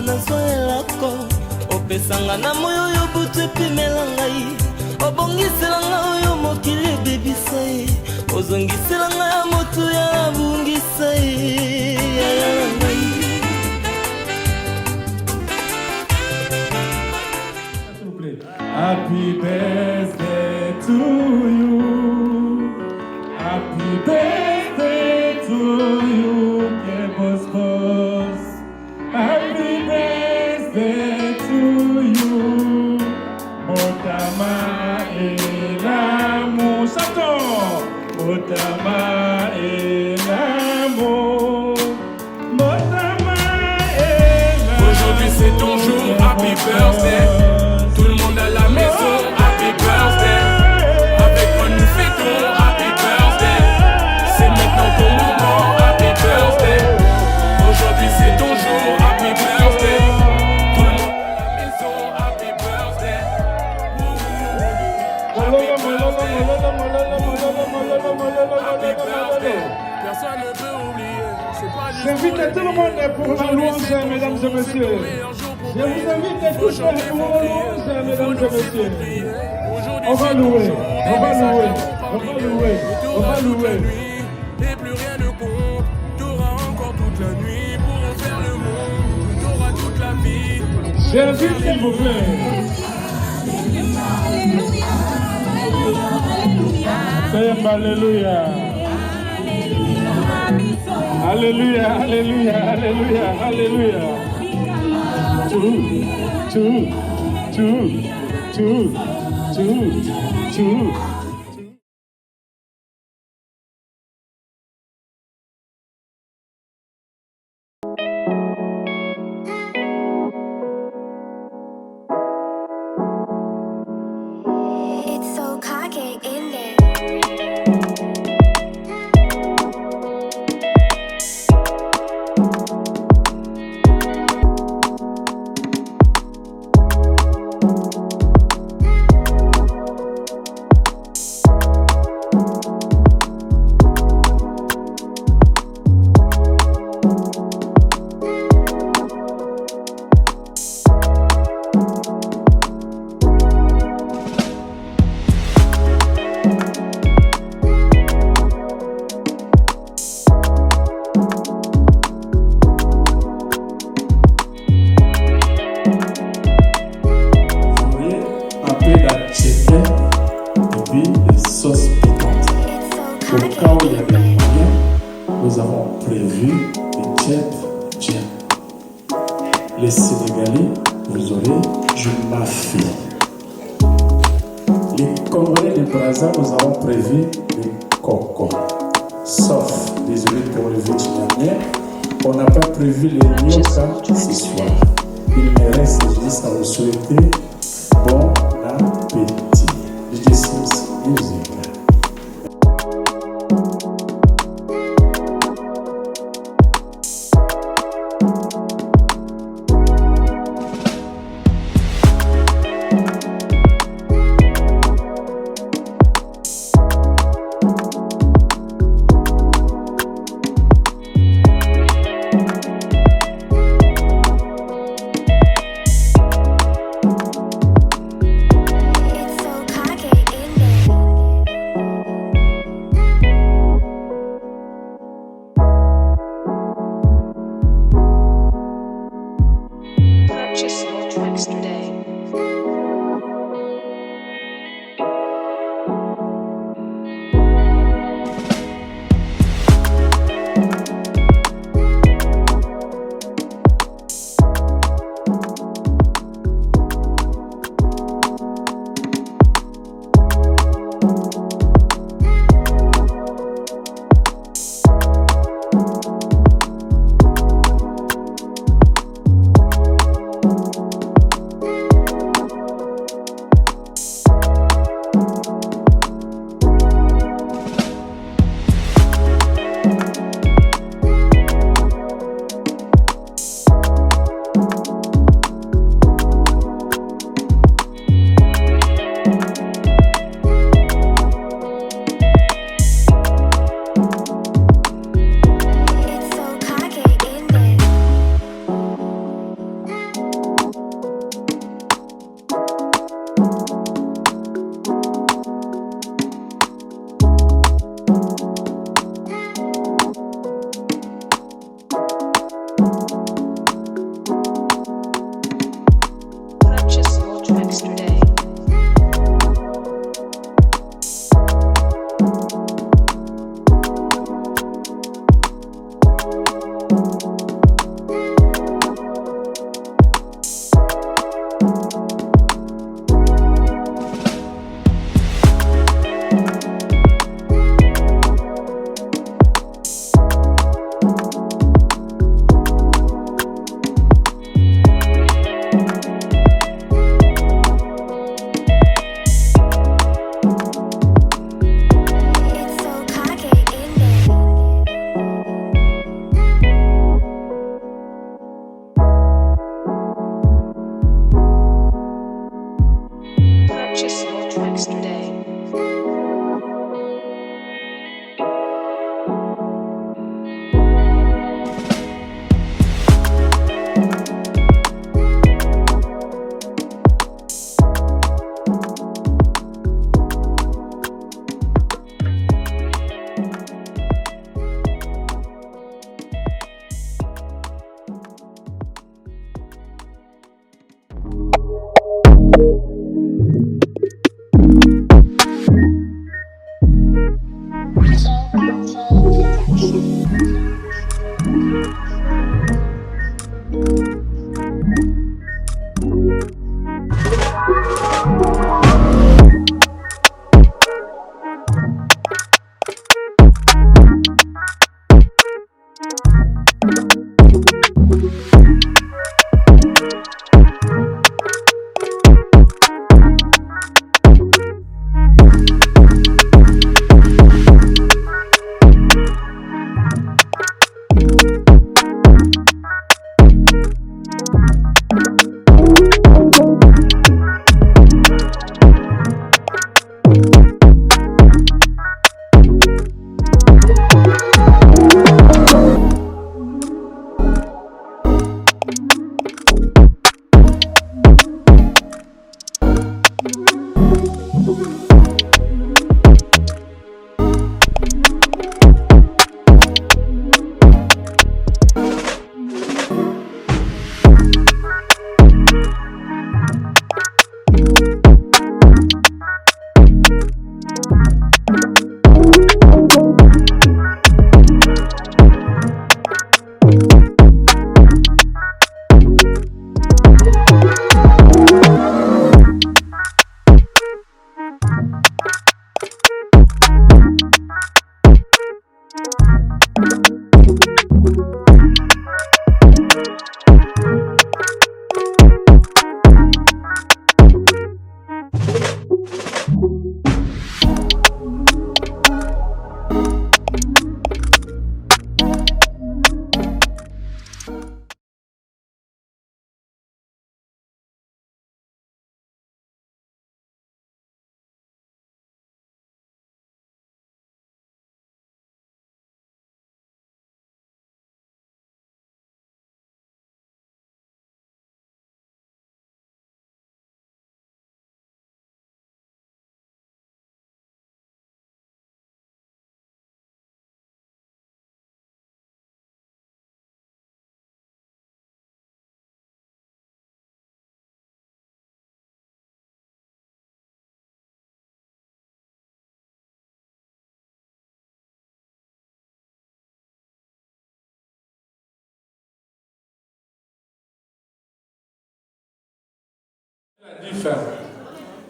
nazwa elako opesanga na moyo oyo butu epimela ngai obongisela ngai oyo mokili ebebisa ye ozongisela ngai ya motu ya abungisa ye yayala ngai. Happy birthday to you. Happy birthday to you, Kebos Boss. Happy birthday to you. Motama elamo sato. Motama elamo. Motama elamo. Aujourd'hui c'est ton jour, happy birthday. Tout le monde à la maison, happy birthday. Avec moi nous fêtons, happy birthday. C'est maintenant ton moment, happy birthday. Aujourd'hui c'est ton jour, happy birthday. Tout le monde à la maison, happy birthday. Happy birthday. Personne ne peut oublier. J'invite tout le monde pour la louange, mesdames et messieurs. Je vous invite tous pour la louange, mesdames et messieurs. On va louer, on va louer, on va louer, on va louer. Et plus rien ne compte. T'auras encore toute la nuit pour en faire le monde. T'auras toute la vie. J'invite, s'il vous plaît. Alléluia. Alléluia, alléluia, alléluia, alléluia. Two. It's so cocky in there. Au cas où il y avait moyen, nous avons prévu le tchèp-tchèp. Les Sénégalais, vous aurez du mafia. Les Congolais de Brazza, nous avons prévu le coco. Sauf, désolé pour le Vietnamien, on n'a pas prévu les nyoka ce soir. Il me reste juste à vous souhaiter bon appétit. DJ Sims Music. It's so cocky in there.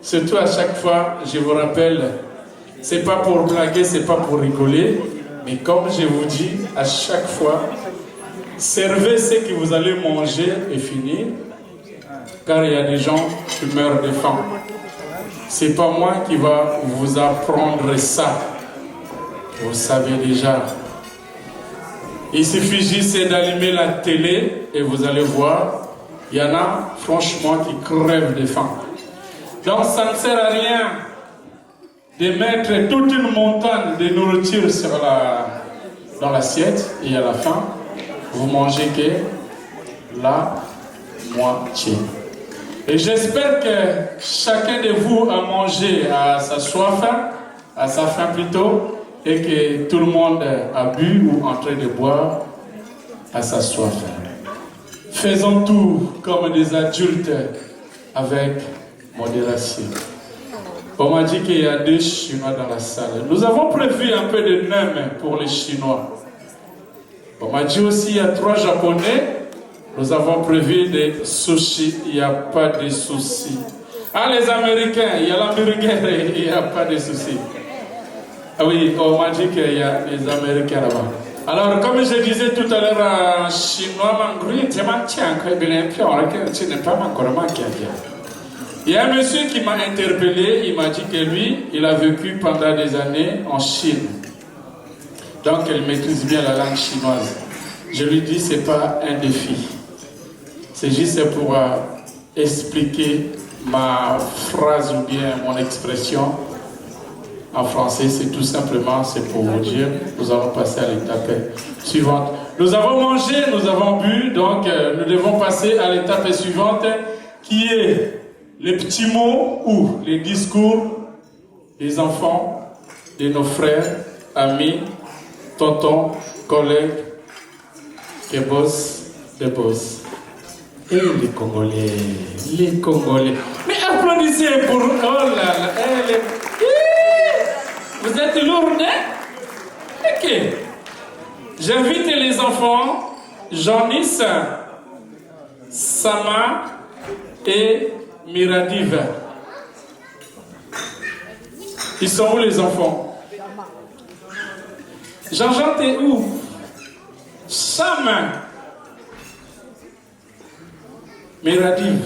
Surtout à chaque fois, je vous rappelle, c'est pas pour blaguer, c'est pas pour rigoler, mais comme je vous dis, à chaque fois, servez ce que vous allez manger et finir, car il y a des gens qui meurent de faim. C'est pas moi qui va vous apprendre ça. Vous savez déjà. Il suffit juste d'allumer la télé et vous allez voir, il y en a franchement qui crèvent de faim. Donc ça ne sert à rien de mettre toute une montagne de nourriture dans l'assiette et à la fin, vous mangez que la moitié. Et j'espère que chacun de vous a mangé à sa soif, à sa faim plutôt, et que tout le monde a bu ou en train de boire à sa soif. Faisons tout comme des adultes avec modération. On m'a dit qu'il y a 2 Chinois dans la salle. Nous avons prévu un peu de nems pour les Chinois. On m'a dit aussi qu'il y a 3 Japonais. Nous avons prévu des sushis. Il n'y a pas de soucis. Ah, les Américains, il y a l'hamburger, il n'y a pas de soucis. Ah oui, on m'a dit qu'il y a des Américains là-bas. Alors, comme je disais tout à l'heure, en chinois, il y a un monsieur qui m'a interpellé, il m'a dit que lui, il a vécu pendant des années en Chine. Donc, il maîtrise bien la langue chinoise. Je lui dis, ce n'est pas un défi. C'est juste pour expliquer ma phrase ou bien mon expression. En français, c'est tout simplement, c'est pour vous dire, nous allons passer à l'étape suivante. Nous avons mangé, nous avons bu, donc nous devons passer à l'étape suivante, qui est les petits mots ou les discours des enfants, de nos frères, amis, tontons, collègues, des boss. Et les Congolais. Mais applaudissez pour... Oh là là, vous êtes lourds, hein? J'invite les enfants, Janice, Sama et Miradiv. Ils sont où les enfants? Jean-Jean, t'es où? Sama. Miradiv.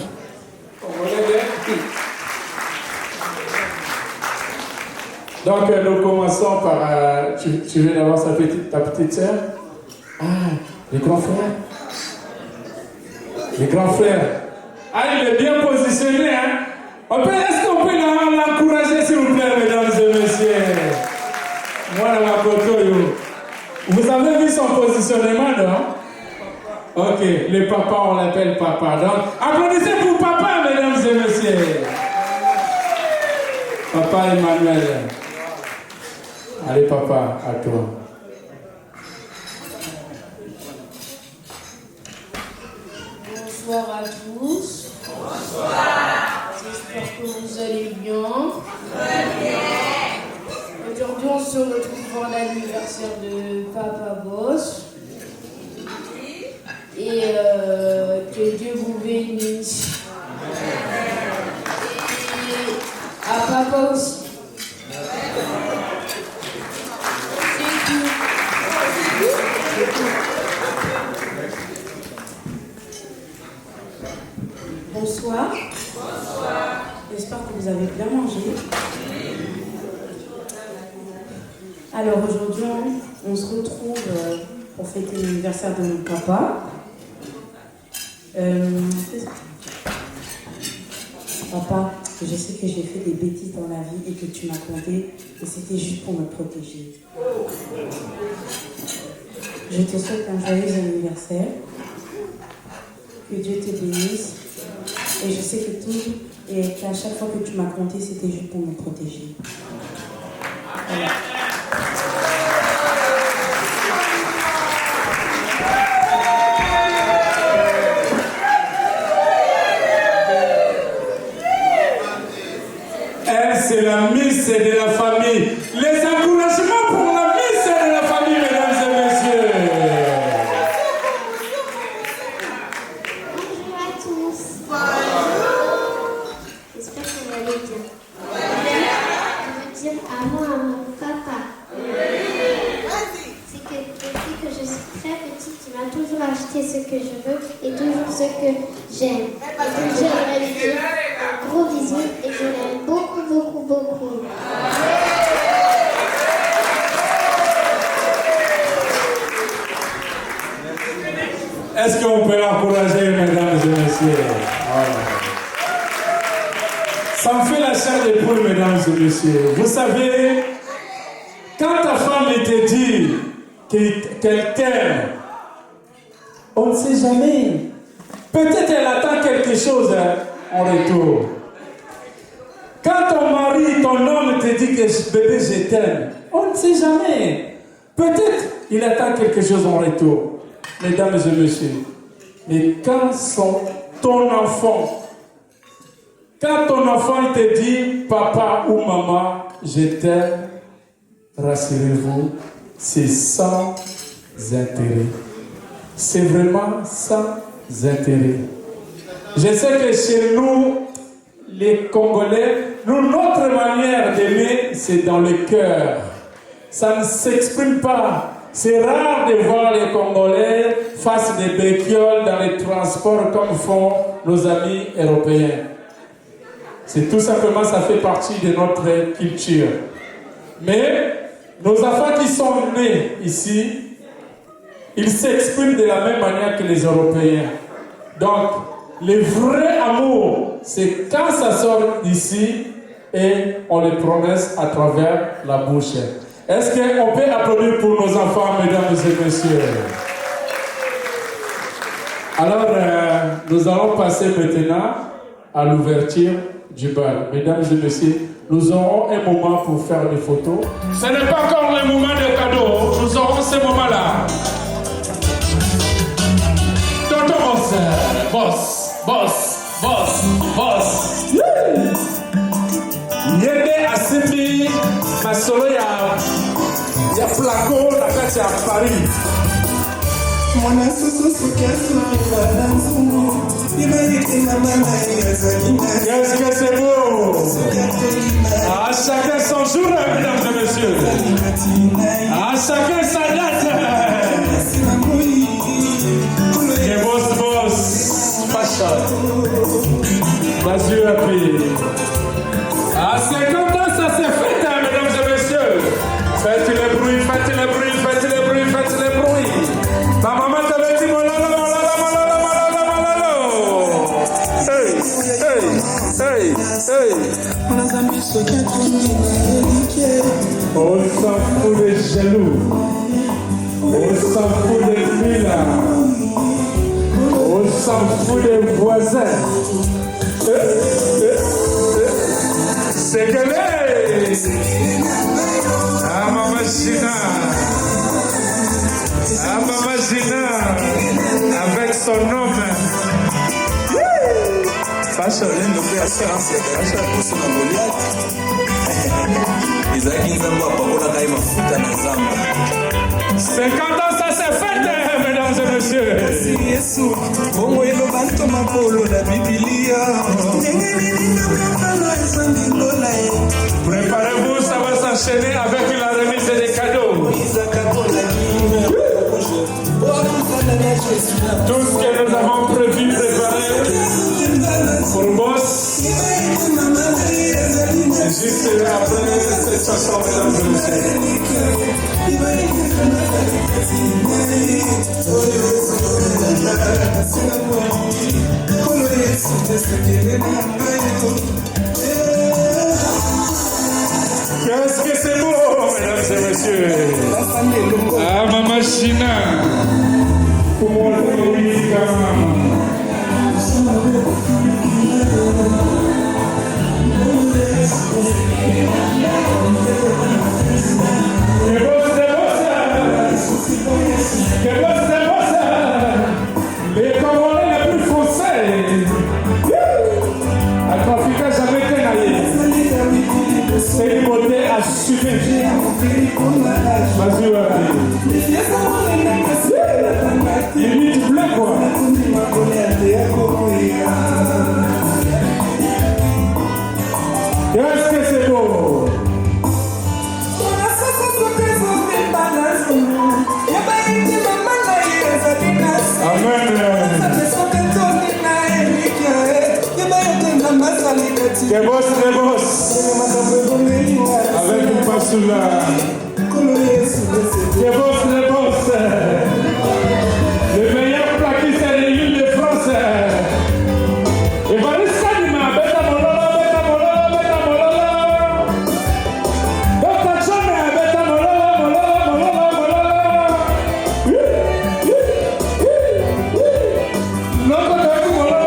Donc nous commençons par... tu viens d'avoir ta petite sœur? Ah, les grands frères? Les grands frères. Ah, il est bien positionné, hein? Est-ce qu'on peut l'encourager, s'il vous plaît, mesdames et messieurs? Moi, dans la photo, vous avez vu son positionnement, non? Ok, le papa, on l'appelle papa. Donc, applaudissez pour papa, mesdames et messieurs. Papa Emmanuel. Allez, papa, à toi. Bonsoir à tous. Bonsoir. J'espère que vous allez bien. Très bien. Aujourd'hui, on se retrouve pour l'anniversaire de Papa Boss. Et que Dieu vous bénisse. Et à Papa aussi. Bonsoir. Bonsoir. J'espère que vous avez bien mangé. Alors aujourd'hui, on se retrouve pour fêter l'anniversaire de mon papa. Papa, je sais que j'ai fait des bêtises dans la vie et que tu m'as compté et c'était juste pour me protéger. Je te souhaite un joyeux anniversaire. Que Dieu te bénisse. Et je sais que tout, et qu'à chaque fois que tu m'as compté, c'était juste pour me protéger. Voilà. Elle, c'est la miss de la famille. Les encouragements pour la miss de la famille, mesdames et messieurs. Bonjour à tous. Bonjour. J'espère que vous allez bien. Je veux dire à moi, à mon papa. C'est que depuis que je suis très petite, il m'a toujours acheté ce que je veux et toujours ce que j'aime. Et donc j'aimerais lui dire un gros bisou et je l'aime beaucoup, beaucoup, beaucoup. Est-ce qu'on peut l'encourager, mesdames et messieurs? Voilà. Ça me fait la chair des poules, mesdames et messieurs. Vous savez, quand ta femme te dit qu'elle t'aime, on ne sait jamais. Peut-être elle attend quelque chose en retour. Quand ton mari, ton homme te dit que bébé, je t'aime, on ne sait jamais. Peut-être il attend quelque chose en retour. Mesdames et messieurs, mais quand ton enfant te dit papa ou maman, je t'aime, rassurez-vous, c'est sans intérêt. C'est vraiment sans intérêt. Je sais que chez nous, les Congolais, notre manière d'aimer, c'est dans le cœur. Ça ne s'exprime pas. C'est rare de voir les Congolais face des béquioles dans les transports comme font nos amis européens. C'est tout simplement, ça fait partie de notre culture. Mais nos enfants qui sont nés ici, ils s'expriment de la même manière que les Européens. Donc, le vrai amour, c'est quand ça sort d'ici et on le prononce à travers la bouche. Est-ce qu'on peut applaudir pour nos enfants, mesdames et messieurs? Alors, nous allons passer maintenant à l'ouverture du bal. Mesdames et messieurs, nous aurons un moment pour faire des photos. Ce n'est pas encore le moment de cadeaux. Nous aurons ce moment-là. Tonton boss. Yende asipi masolo ya Il y a Placo, la carte à Paris. Qu'est-ce que c'est beau? À chacun son jour, mesdames et messieurs. À chacun sa date. Et boss, Pacha. Vas-y, rapide. À 50 ans, ça s'est fait, mesdames et messieurs. Faites le bruit, faites le bruit, faites le bruit, faites le bruit. Ma maman t'avait dit mololo, mololo, mololo, mololo, mololo. Hey, hey, hey, hey. On s'en fout des jaloux. On s'en fout des villas. On s'en fout des voisins. C'est que les. Ah, Maman Gina. Ah, Maman Gina. Avec son homme. Fasha lendo pe assurance ya Fasha kuhusu na Goliath. Izaki nzambo apakola kai mafuta na zamba. 50 ans ça s'est fait, mesdames et messieurs. Si Yesu, bongo elo banto mapolo na Biblia. Préparez-vous, ça va s'enchaîner avec la remise des cadeaux. Tout ce que nous avons prévu, préparé pour le boss. Juste après cette chanson, mesdames et messieurs. Qu'est-ce que c'est beau, mesdames et messieurs. Ah, Maman China. Pour moi, oui, quand même. Les Congolais les plus foncés. À Africa, jamais été naïf. C'est une beauté assumée. Vas-y, il te plaît, quoi. Qu'est-ce que c'est beau? Amen. Que boss, que boss. Avec une passoula. Que boss, que boss. Le meilleur plaquiste de l'île de France. Et voilà ça, il m'a bêta mololo, bêta mololo, bêta mololo. Bêta jamais, bêta mololo, mololo, mololo, mololo. Non, quand tu as mololo,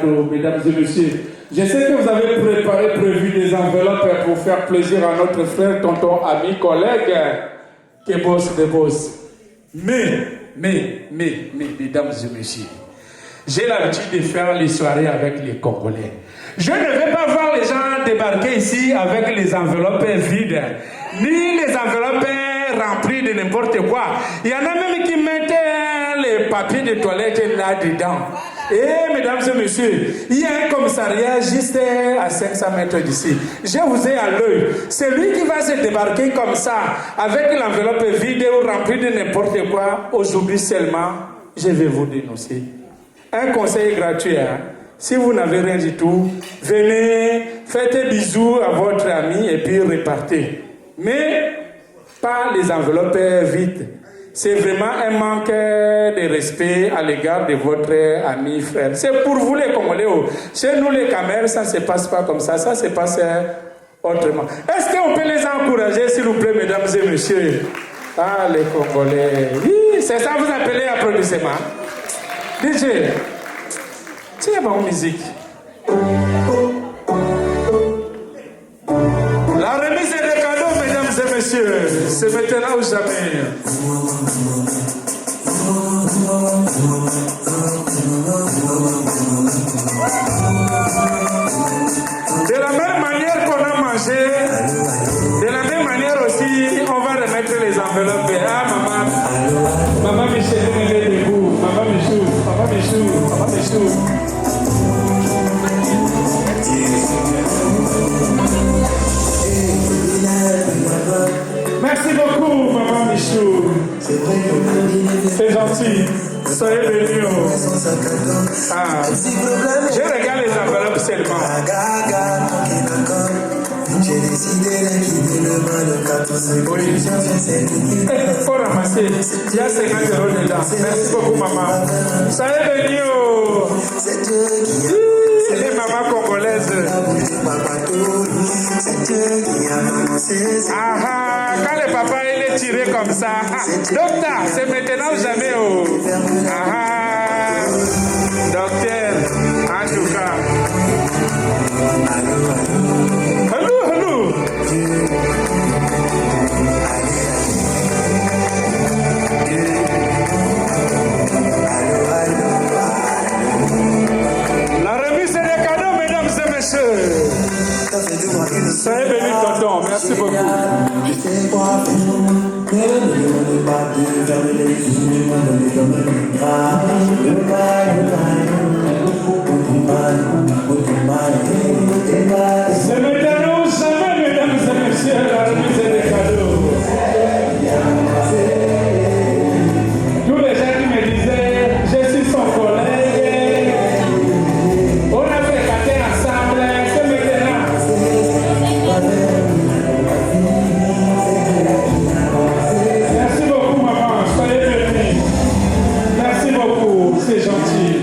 cadeaux, mesdames et messieurs. Je sais que vous avez prévu des enveloppes pour faire plaisir à notre frère, tonton, ami, collègue, qui est boss de boss. Mais, mesdames et messieurs, j'ai l'habitude de faire les soirées avec les Congolais. Je ne vais pas voir les gens débarquer ici avec les enveloppes vides, ni les enveloppes remplies de n'importe quoi. Il y en a même qui mettaient les papiers de toilette là-dedans. Et mesdames et messieurs, il y a un commissariat juste à 500 mètres d'ici. Je vous ai à l'œil. C'est lui qui va se débarquer comme ça, avec l'enveloppe vide ou remplie de n'importe quoi. Aujourd'hui seulement, je vais vous dénoncer. Un conseil gratuit, hein? Si vous n'avez rien du tout, venez, faites un bisou à votre ami et puis repartez. Mais pas les enveloppes vides. C'est vraiment un manque de respect à l'égard de votre ami frère. C'est pour vous les Congolais. Chez nous les Camerounais, ça ne se passe pas comme ça se passe autrement. Est-ce qu'on peut les encourager, s'il vous plaît, mesdames et messieurs? Ah, les Congolais. Oui, c'est ça vous appelez applaudissement. DJ, tiens ma musique. La remise des cadeaux, mesdames et messieurs, c'est maintenant ou jamais. De la même manière qu'on a mangé, de la même manière aussi, on va remettre les enveloppes. Ah, maman Michel, elle est debout. Maman Michou. Merci beaucoup, maman Michou. C'est gentil. Soyez venus. Ah. Je regarde les enveloppes seulement. J'ai décidé d'acquitter le bas de 14 oui. Il faut ramasser. Il y a 50 € dedans. Merci beaucoup, maman. Soyez venus. Les mamans congolaises. Ah, quand le papa il est tiré comme ça, docteur, c'est maintenant ou jamais. Oh. Ah, docteur, en tout cas. Allô. La remise des cadeaux, mesdames et messieurs. Soyez bénis, tonton. Merci beaucoup. C'est maintenant jamais, mesdames et messieurs, la remise des cadeaux. Tous les gens qui me disaient, je suis son collègue, on a fait gâter ensemble, c'est maintenant. Merci beaucoup, maman, soyez venus. Merci beaucoup, c'est gentil.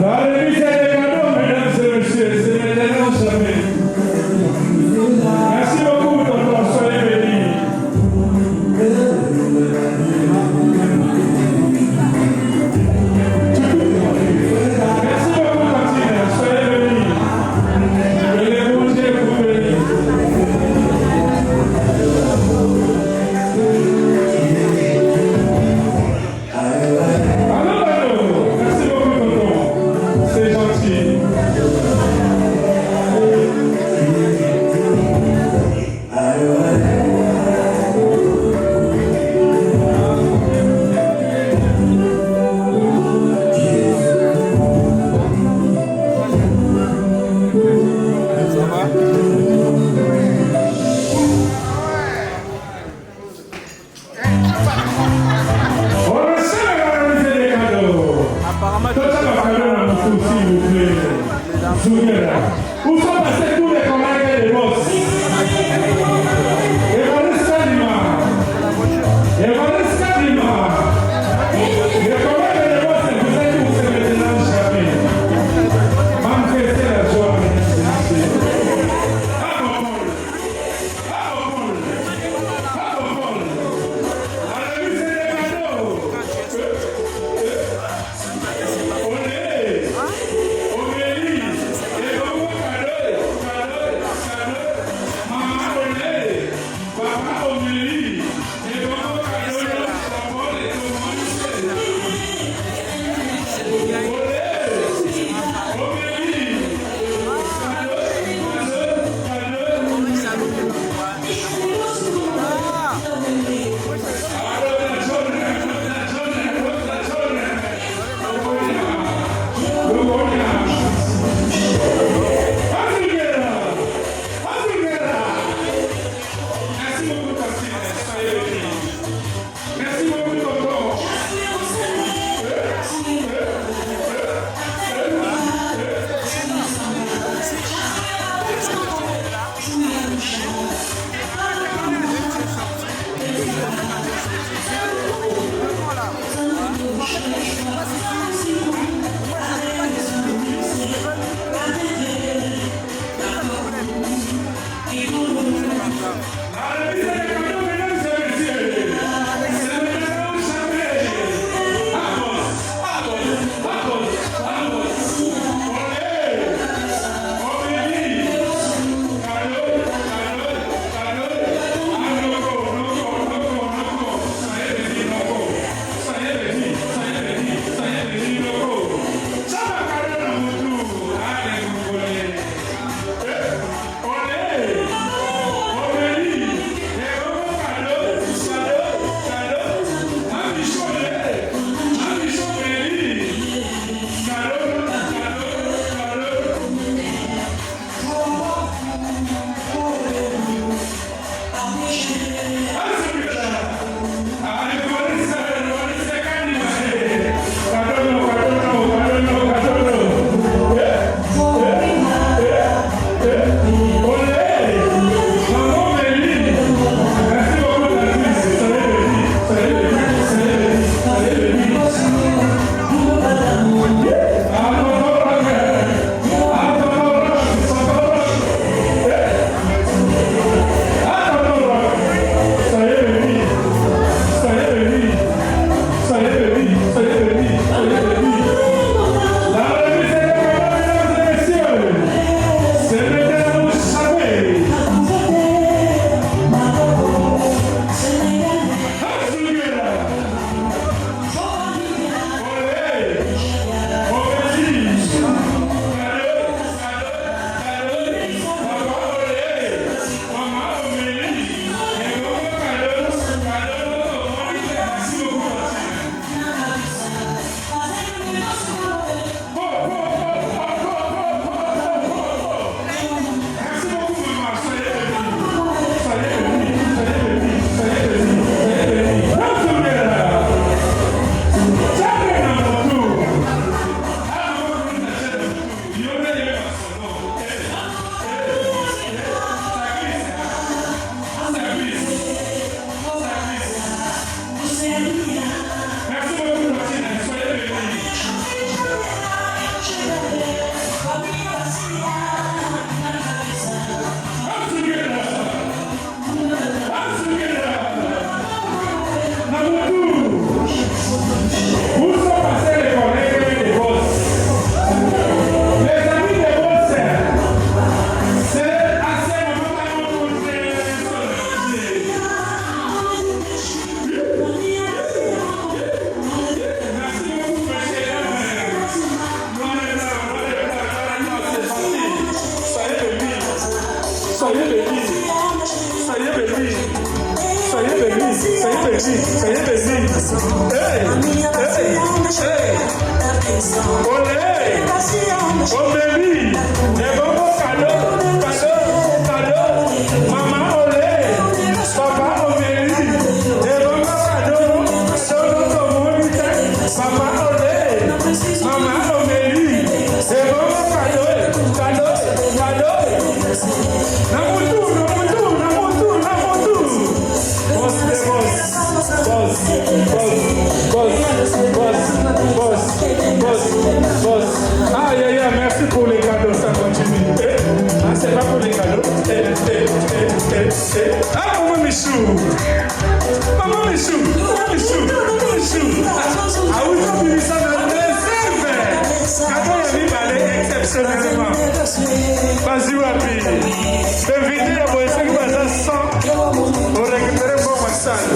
La remise des cadeaux, mesdames et messieurs, c'est maintenant ou jamais. Merci beaucoup, tonton, soyez bénis. Merci beaucoup, tantine, soyez bénis. Et les bougies vous bénis. Merci beaucoup, tonton. C'est gentil. On reçoit la remise des cadeaux. Total la cadeau dans le fou, s'il vous plaît. Souvenez-là. Où sont passés tous les collègues et les boss? béni, soyez béni. Olé, Omélie, les bons cadeaux, cadeaux. Maman Olé, papa Omélie, les bons cadeaux, papa Olé, maman Omélie, les bons cadeaux. Aïe, aïe, aïe, merci pour les cadeaux, ça continue. Ah, c'est pas pour les cadeaux. Ah, maman Michou. Maman Michou. Ah oui, quand tu dis ça dans le réserve. Quand on y va, exceptionnellement. Vas-y, Wapi. Invitez la boisson qui va dans 100 pour récupérer mon massage.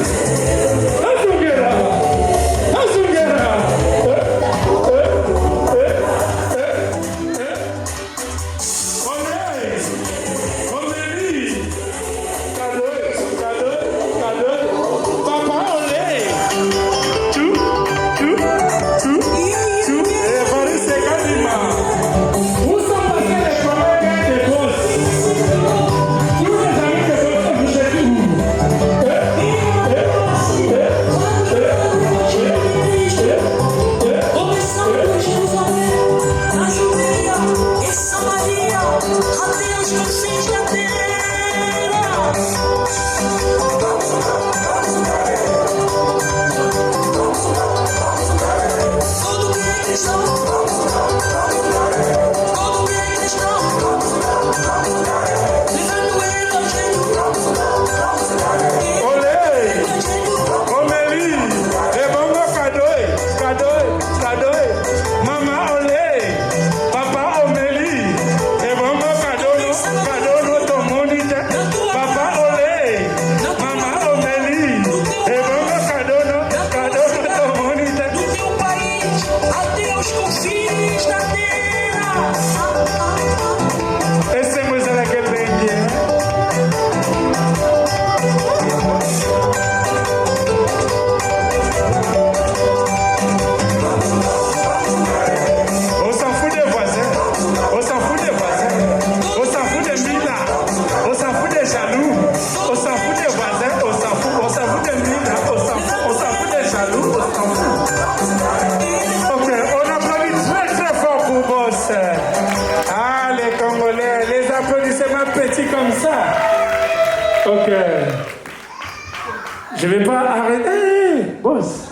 Je ne vais pas arrêter. Boss,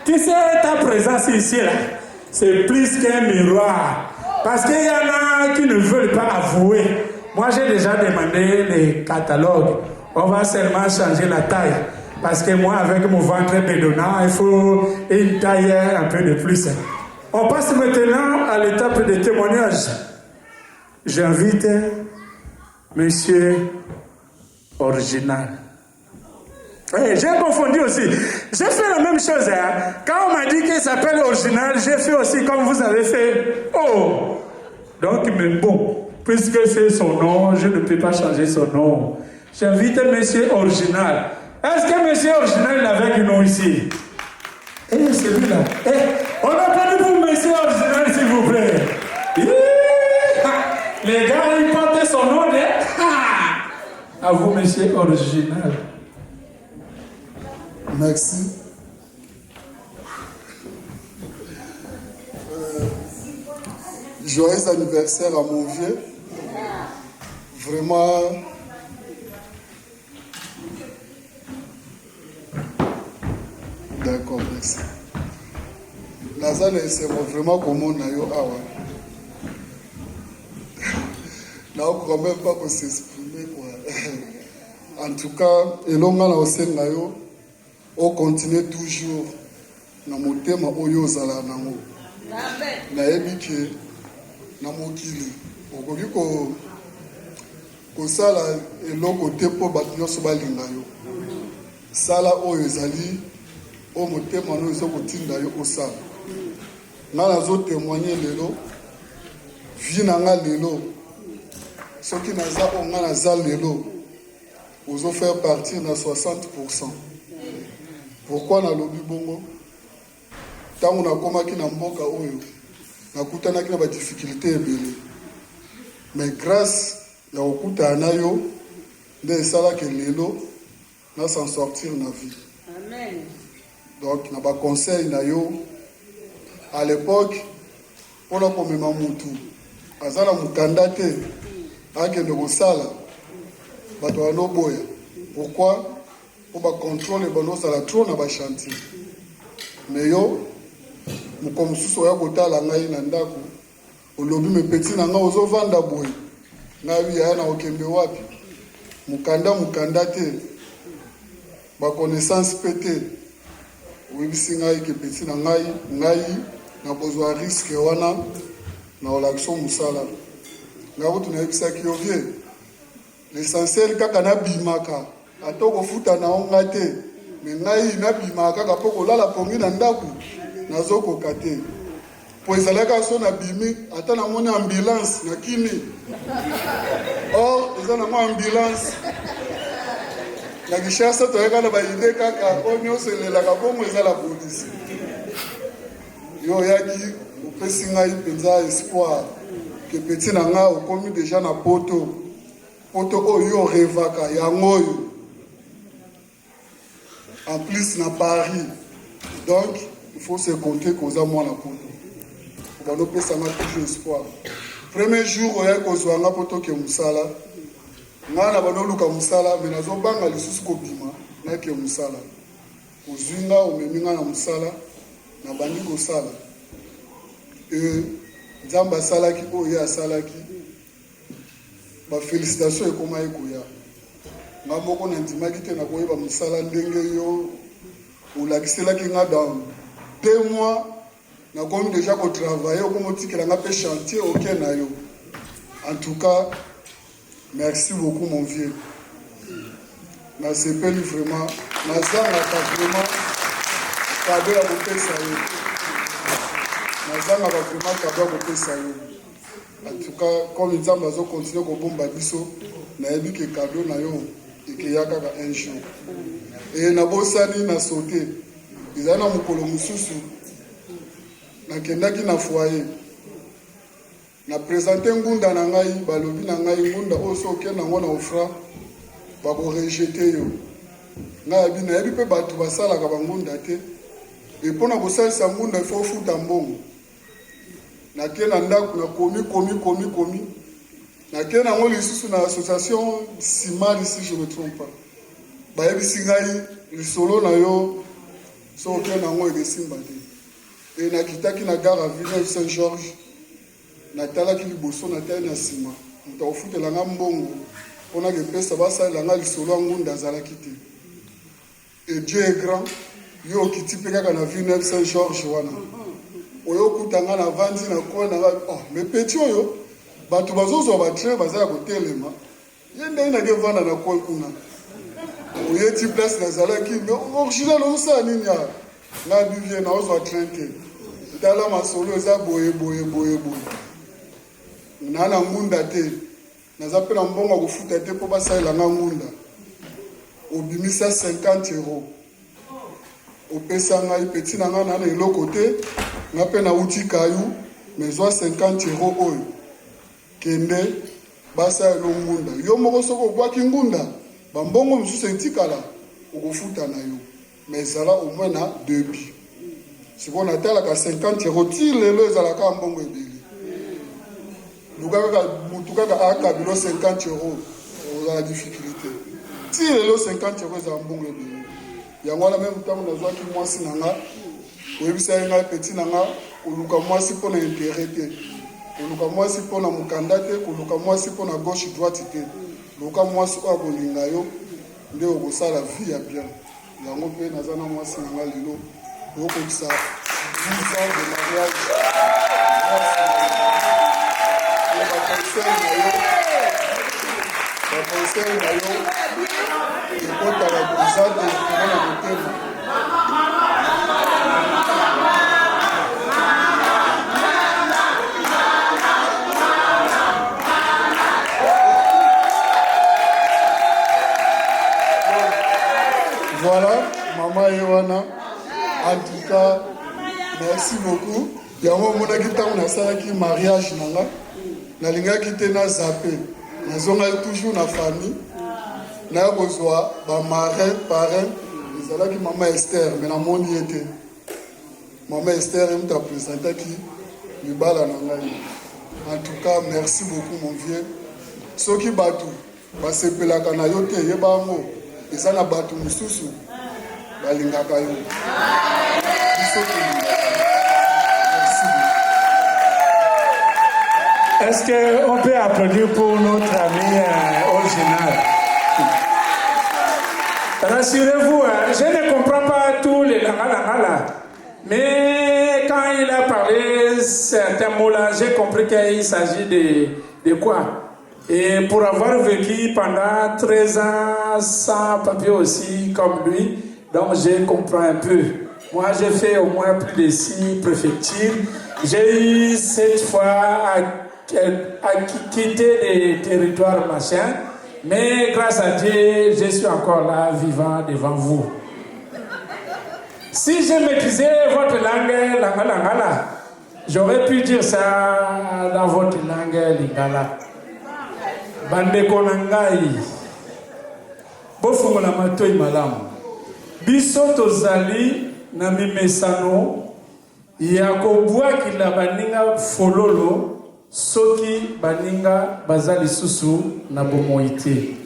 tu sais, ta présence ici, là, c'est plus qu'un miroir. Parce qu'il y en a qui ne veulent pas avouer. Moi, j'ai déjà demandé les catalogues. On va seulement changer la taille. Parce que moi, avec mon ventre bédonnant, il faut une taille un peu de plus. On passe maintenant à l'étape de témoignage. J'invite Monsieur Original. Hey, j'ai confondu aussi. J'ai fait la même chose. Hein. Quand on m'a dit qu'il s'appelle Original, j'ai fait aussi comme vous avez fait. Oh! Donc, mais bon, puisque c'est son nom, je ne peux pas changer son nom. J'invite Monsieur Original. Est-ce que Monsieur Original est avec nous ici? Eh, celui-là. Eh, on a parlé pour Monsieur Original, s'il vous plaît. Les gars, ils portent son nom. À vous, Monsieur Original. Merci. Joyeux anniversaire à mon vieux. Vraiment. D'accord, merci. Nazane, c'est vraiment comme on a eu awa. Là, on ne croit même pas qu'on s'exprimer, quoi. En tout cas, et l'on a aussi nayo. On continue toujours dans mon thème oyo zala nango. Na ebike na mokili. Okoki ko sala eloko te po bato nyonso balinga yo. Sala oyo ezali o motema no ezokotinda yo osala. Nga nazo témoigner lelo vie na nga lelo soki naza o nga naza lelo ozo faire partir na 60%. Pourquoi nalobi bongo? Tango nakomaki na mboka oyo, nakutanaki na ba difficulté ebele. Mais grâce ya okutana yo, nde esalaki lelo na s'en sortir na vie. Amen. Donc na ba conseil na yo à l'époque pour la komema mutu azala mukanda te akende kosala bato banoboya. Pourquoi? Pour ba contrôle banosala trop na ba chantier. Mais yo mukomususu ya kotala ngai na ndako olobi me petit na nga ozovanda boye ngai ya na okembe wapi mukanda te ba connaissance pété oyebisi ngai ke petit na ngai na kozwa risque wana na olakso musala ngai kutu nayebisaki yo vie l'essentiel kaka nabimaka ata kofuta na onga te me ngai nabimaka kaka mpo kolala pongi na ndako nazokoka te po ezalaka so nabimi ata namoni ambulance na kimi or eza nango ambulance na Kinshasa toyeka na baide kaka oyo nyonso elelaka bongo eza la polisi yo oyaki opesi ngai mpenza espoir ke peti na ngai okomi deja na poto oyo yo orevaka yango oyo en plus na Paris. Donc il faut se compter koza mwana poto banopesanga toujours espoir. Premier jour oyaki kozwanga poto ke mosala ngai na banoluka mosala me nazobanga lisusu kobima nake mosala ozwi nga omemi nga na mosala na bandi kosala nzambe asalaki oyo ye asalaki bafélicitation ekoma ekoya nga moko nandimaki te nakoyeba mosala ndenge yo olakiselaki nga dans 2 mois nakomi déjà kotravaille okoma otikela nga mpe chantier oke na yo. En tout cas merci beaucoup mon vieux. Nasepeli vraiment nazangaka vraiment kado ya kopesa yo nazangaka vraiment kado ya kopesa yo. En tout cas comme nzambe azokontinue kobomba biso nayebi ke kado na yo ekeya kaka un jour e nabosani na sote ezali na mokolo mosusu nakendaki na foyer na présente ngunda na ngai balobi na ngai ngunda oyo so okende nango na ofra bakorejete yo ngai nayebi mpe bato basalaka bangunda te e mpo na kosalisa ngunda ifo ofuta mbongo nake na ndako nakomi nake nango lisusu na association simali si je me trompe pas bayebisi ngai lisolo na yo so okende nango ekesimba te e nakitaki na gare à Villeneuve Saint-Georges natalaki liboso natali na nsima moto akofutelanga mbongo mpona kepesa basalelanga lisolo ya ngunda azalaki te et Dieu est grand yo okiti mpe kaka na Villeneuve Saint-Georges wana oyo okutanga na vandi na koa nanga me peti oyo bato bazozwa batrain baza ya kotelema ye ndenge nake vanda na koa kuna oyeti place nazalaki me original osala nini ya nga bivie na ozwa train te tala masolo eza boye na ngunda te naza mpe na mbongo ya kofuta te mpo basalelanga ngunda obimisa 50 euros opesa ngai peti na ngai na eloko te nga mpe nauti kayu me zwa 50 euros oyo kende basalelo ngunda yo moko soki obwaki ngunda bambongo mosusu etikala okofuta na yo me ezala au moins na debi sikoyo natalaka 50 euros ti lelo ezalaka mbongo ebele luka kaka mutu kaka akabilo 50 euros ozala difficulté ti lelo 50 euros ezala mbongo ebele yango wana meme ntango nazwaki mwasi na nga oyebisa ye ngai peti na nga koluka mwasi mpo na intérêt te koluka mwasi mpo na mokanda te koluka mwasi mpo na gauche droite te luka mwasi oyo akolinga yo nde okosala vie ya bien yango mpe naza na mwasi na nga lelo okokisa 10 ans de mariage baconseil na yo ekotaka kozate ekoma na motema voilà Maman Ewana. En tout cas, merci beaucoup. Yango mona ki tango na sala ki mariage nanga. Na linga ki te na zappé. Na zonga toujours na famille. Na kozwa ba marin parrain. Ezala ki maman Esther mais na moni était. Maman Esther me t'a présenté qui libala nanga. En tout cas, merci beaucoup mon vieux. Soki batu basepelaka na yo te yebango. Eza na batu mususu. Balingaka yo. Est-ce qu'on peut applaudir pour notre ami original? Rassurez-vous, je ne comprends pas tous les langala, mais quand il a parlé certains mots-là, j'ai compris qu'il s'agit de quoi? Et pour avoir vécu pendant 13 ans sans papier aussi, comme lui, donc je comprends un peu. Moi, j'ai fait au moins plus de 6 préfectures. J'ai eu 7 fois à quitter les territoires machin, mais grâce à Dieu, je suis encore là, vivant devant vous. Si je maîtrisais votre langue, lingala, j'aurais pu dire ça dans votre langue lingala. Bandeko nangai, bofungola matoi malamu. Biso tozali na mimesano ya kobwakila baninga fololo soki baninga bazali susu na bomoïté.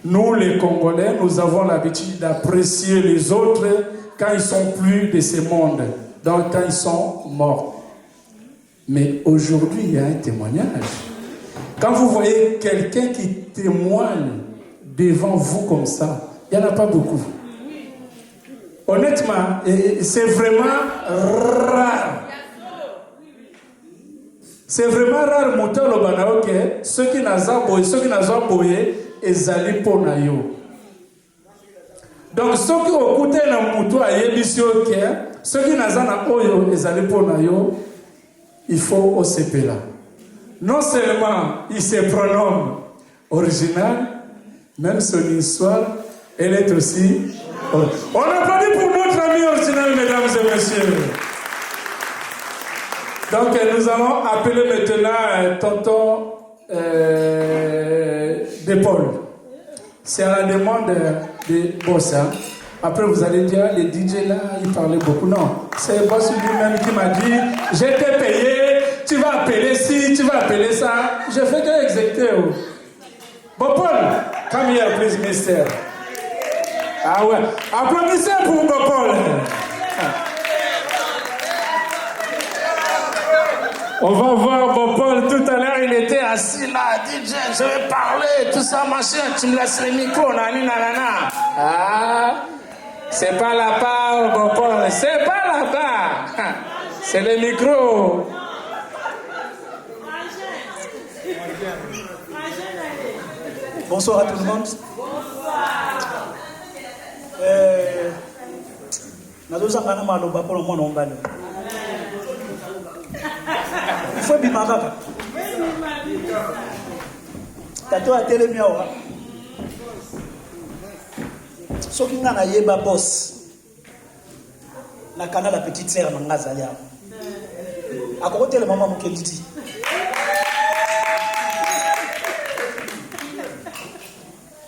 Nous les Congolais, nous avons l'habitude d'apprécier les autres quand ils sont plus de ce monde, donc quand ils sont morts. Mais aujourd'hui, il y a un témoignage. Quand vous voyez quelqu'un qui témoigne devant vous comme ça, il n'y en a pas beaucoup. Honnêtement, c'est vraiment rare. C'est vraiment rare, Moutalo Banaoke, ceux qui n'ont boyé, ezali pona yo. Donc, ceux qui ont écouté na moutou à yebisio ke, ceux qui n'ont oyo ezali pona yo, il faut OCP là. Non seulement il se pronomme original, même son histoire, elle est aussi. On applaudit pour notre ami original, mesdames et messieurs. Donc nous allons appeler maintenant tonton d'épaule. C'est à la demande de Bossa. Après vous allez dire, les DJ là, ils parlaient beaucoup. Non, c'est Boss lui-même qui m'a dit, je t'ai payé, tu vas appeler ci, tu vas appeler ça. Je fais que exécuter. Bon Paul, come here please, mister. Ah ouais, applaudissez pour Paul. On va voir Paul, tout à l'heure il était assis là, DJ, je vais parler, tout ça, machin, tu me laisses le micro, nanana. Ah, c'est pas là-bas, Paul, c'est pas là-bas, c'est le micro. Bonsoir à tout le monde. Il faut bimakaka. Tato a télé miawa. Soki nga na yeba boss. Na kana la petite sœur na ngazali ya. Akoko télé maman mukenditi.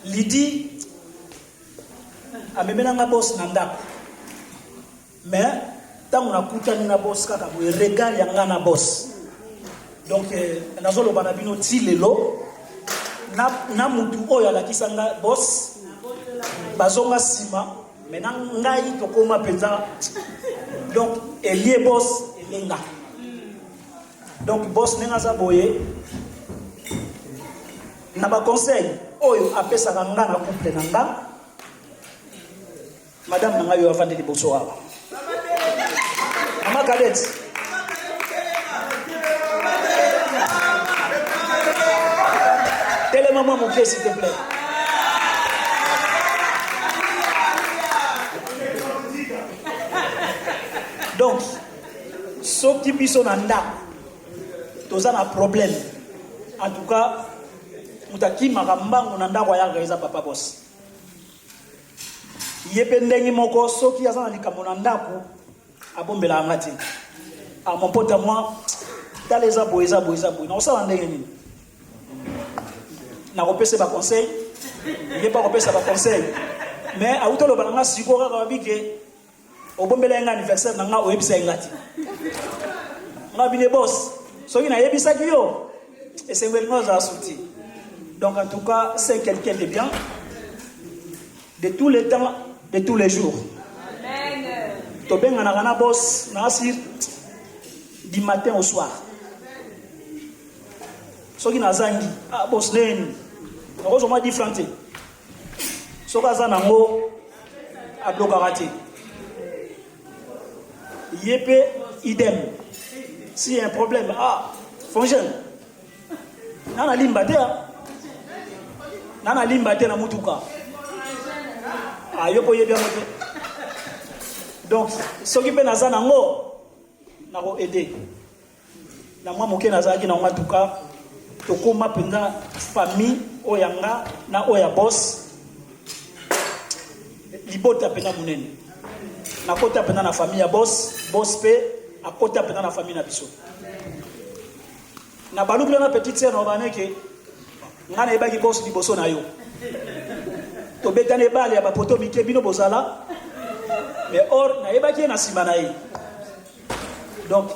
Lidi amemena nga boss na ndako. Mais tant on a kutani na boss kaka boye regard ya nga na boss. Donc nazolo bana bino ti lelo na mutu oyo alakisa nga boss bazonga sima maintenant ngai tokoma penza donc elie boss elenga. Donc boss nenga za boye na ba conseil oyo apesa nga na couple na nga madame na nga yo afande di boso awa mama Kadete télé maman mon pied s'il te plaît. Donc ce qui biso na ndako toza na problème en tout cas mutaki makambango na ndako ya gaza papa boss Yependengi moko soki aza na likambo na ndako abombela anga te. Ah mon pote à moi, dans les abois, na osala ndenge nini? Na kopesa ba conseil, il pas kopesa ba conseil. Mais a utolo balanga siko kaka bike obombela nga anniversaire na nga oyebisa ngati. Nga bine boss, soki na yebisa kiyo, et c'est vraiment za souti. Donc en tout cas, c'est quelqu'un de bien, de tous les temps, de tous les jours. Amen. Tobenga na kana boss na asir du matin au soir. Soki na zangi, ah boss neni. Nako moi différent. Soki aza nango abloka raté. Yépe idem. S'il y a un problème, ah, fonctionne. Nana limbate. Nana limbate na mutuka. Ah, yopo yebia mote. Donc, ce qui peut naza nango, nako aider. Na moi moke naza ki na matuka, to koma penda famille oyanga na oya boss. Libota penda munene. Na kota penda na famille ya boss pe a kota penda na famille na biso. Na balukle na petite sœur na baneke ngana ebaki boss liboso na yo. To betane bale ya bapoto mike bino bozala. Mais or na ebaki na sima na ye. Donc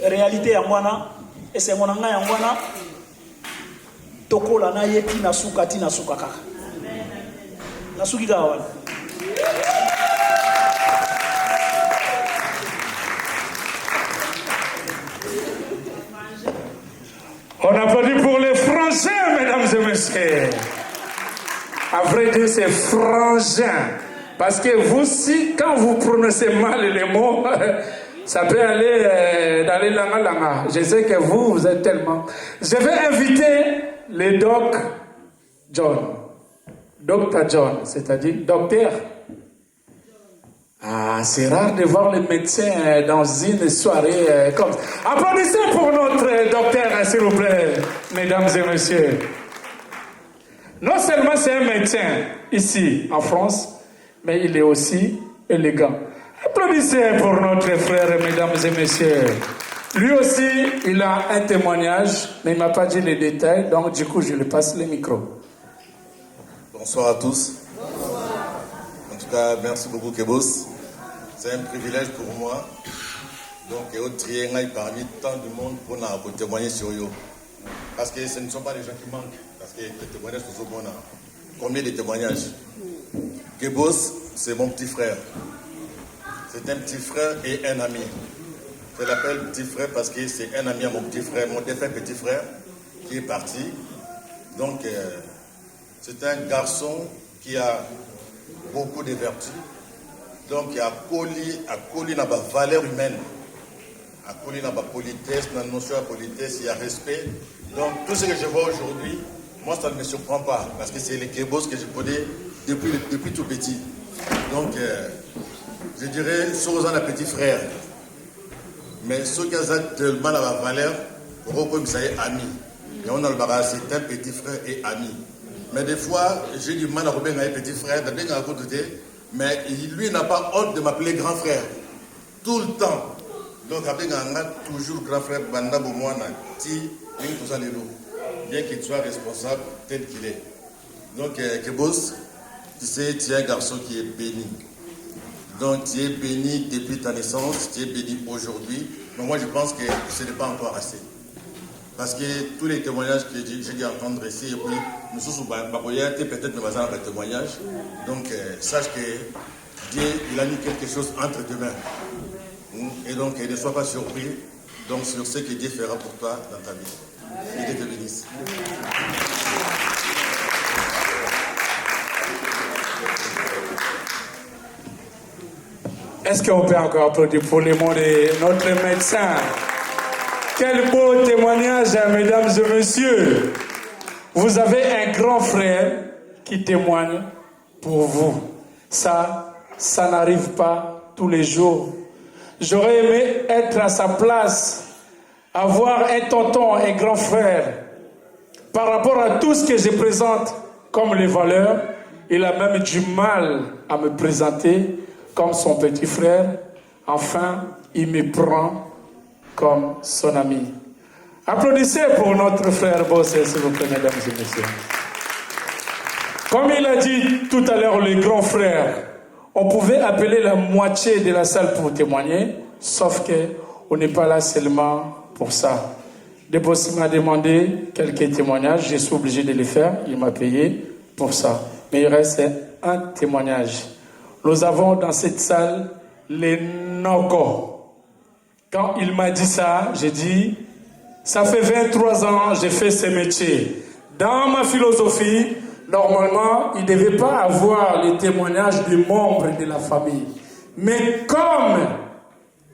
réalité ya mwana et c'est mon nga ya mwana tokola na ye tina suka kaka. Na suki ga wana. On applaudit pour les frangins, mesdames et messieurs. À vrai dire, c'est frangin. Parce que vous, si, quand vous prononcez mal les mots, ça peut aller dans les langa. Je sais que vous êtes tellement... Je vais inviter le doc John. Dr. John, c'est-à-dire docteur. Ah, c'est rare de voir les médecins dans une soirée comme ça. Applaudissez pour notre docteur, s'il vous plaît, mesdames et messieurs. Non seulement c'est un médecin ici en France, mais il est aussi élégant. Applaudissez pour notre frère, mesdames et messieurs. Lui aussi, il a un témoignage, mais il ne m'a pas dit les détails, donc du coup, je lui passe le micro. Bonsoir à tous. En tout cas, merci beaucoup, Kebos. C'est un privilège pour moi. Donc, au triangle parmi tant de monde pour nous témoigner sur eux. Parce que ce ne sont pas les gens qui manquent. Parce que les témoignages sont bons. Combien de témoignages? Kebos, c'est mon petit frère. C'est un petit frère et un ami. Je l'appelle petit frère parce que c'est un ami à mon petit frère, mon défunt petit frère, qui est parti. Donc, c'est un garçon qui a beaucoup de vertus. Donc, il a collé dans la valeur humaine, a collé dans la politesse, dans la notion de politesse, il y a respect. Donc, tout ce que je vois aujourd'hui, moi, ça ne me surprend pas, parce que c'est les Kebos que je connais depuis tout petit. Donc, je dirais, Sorozan, un petit frère. Mais ce qui a tellement la valeur, comme ça est ami. Et on a le barrage, c'est un petit frère et ami. Mais des fois, j'ai du mal à remettre un petit frère, mais lui n'a pas honte de m'appeler grand frère. Tout le temps. Donc, avec un toujours grand frère, bien qu'il soit responsable tel qu'il est. Donc, Kebos, tu sais, tu es un garçon qui est béni. Donc, tu es béni depuis ta naissance, tu es béni aujourd'hui. Mais moi, je pense que ce n'est pas encore assez. Parce que tous les témoignages que j'ai dû entendre ici, et puis nous sommes peut-être nous basons dans les témoignages. Donc, sache que Dieu, il a mis quelque chose entre tes mains. Et donc, ne sois pas surpris donc, sur ce que Dieu fera pour toi dans ta vie. Que Dieu te bénisse. Est-ce qu'on peut encore applaudir pour les mots de notre médecin? Quel beau témoignage, mesdames et messieurs. Vous avez un grand frère qui témoigne pour vous. Ça n'arrive pas tous les jours. J'aurais aimé être à sa place, avoir un tonton, un grand frère. Par rapport à tout ce que je présente comme les valeurs, Il a même du mal à me présenter comme son petit frère. Enfin, il me prend comme son ami. Applaudissez pour notre frère Bossé, s'il vous plaît, mesdames et messieurs. Comme il a dit tout à l'heure, les grands frères, on pouvait appeler la moitié de la salle pour témoigner, sauf qu'on n'est pas là seulement pour ça. Debossé m'a demandé quelques témoignages, je suis obligé de les faire, il m'a payé pour ça. Mais il reste un témoignage. Nous avons dans cette salle les Noko. Quand il m'a dit ça, j'ai dit, ça fait 23 ans que j'ai fait ce métier. Dans ma philosophie, normalement, il ne devait pas avoir les témoignages des membres de la famille. Mais comme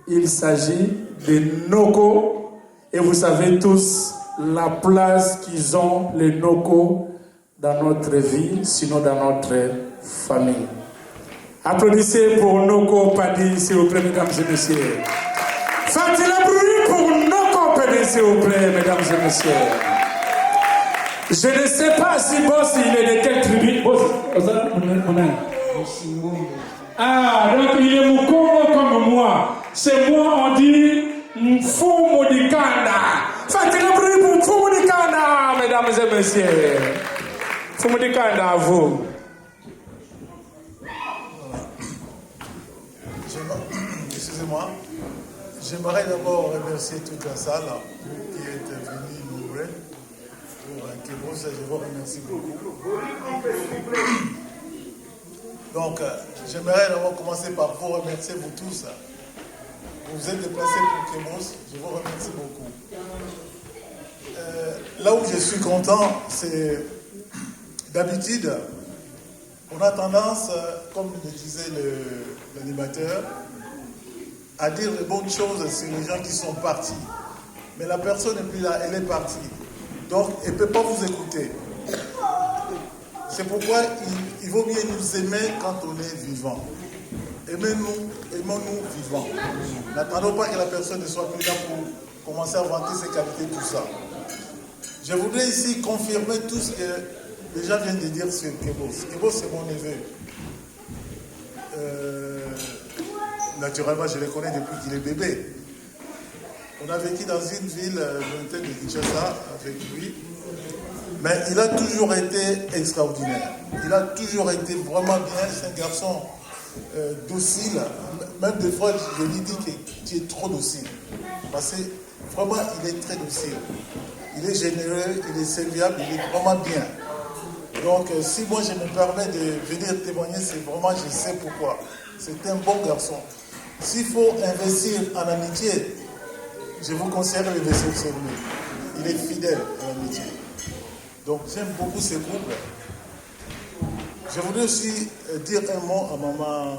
il s'agit des Noko, et vous savez tous la place qu'ils ont, les Noko, dans notre vie, sinon dans notre famille. Applaudissez pour Noko Padi, s'il vous plaît, mesdames et messieurs. Faites le bruit pour Noko Padi, s'il vous plaît, mesdames et messieurs. Je ne sais pas si Boss, il est de quelle tribu. Boss, ah, donc il est Mukongo comme moi. Chez moi, on dit Mfumu Dikanda. Faites le bruit pour Mfumu Dikanda, mesdames et messieurs. Mfumu Dikanda, à vous. Excusez-moi. J'aimerais d'abord remercier toute la salle qui est venue nous ouvrir. Pour Kébos, je vous remercie beaucoup. Donc, j'aimerais d'abord commencer par vous remercier, vous tous. Vous vous êtes déplacés pour Kébos, je vous remercie beaucoup. Là où je suis content, c'est d'habitude, on a tendance, comme le disait l'animateur, à dire de bonnes choses sur les gens qui sont partis. Mais la personne n'est plus là, elle est partie. Donc, elle ne peut pas vous écouter. C'est pourquoi il vaut mieux nous aimer quand on est vivant. Aimons-nous vivants. N'attendons pas que la personne ne soit plus là pour commencer à vanter ses qualités, tout ça. Je voudrais ici confirmer tout ce que les gens viennent de dire sur Kébos. Kébos, c'est mon neveu. Naturellement, je le connais depuis qu'il est bébé. On a vécu dans une ville lointaine de Kinshasa avec lui. Mais il a toujours été extraordinaire. Il a toujours été vraiment bien. C'est un garçon docile. Même des fois, je lui dis que tu es trop docile. Parce que vraiment, il est très docile. Il est généreux, il est serviable, il est vraiment bien. Donc, si moi je me permets de venir témoigner, c'est vraiment, je sais pourquoi. C'est un bon garçon. S'il faut investir en amitié, je vous conseille d'investir sur lui. Il est fidèle à l'amitié. Donc, j'aime beaucoup ce couple. Je voudrais aussi dire un mot à maman,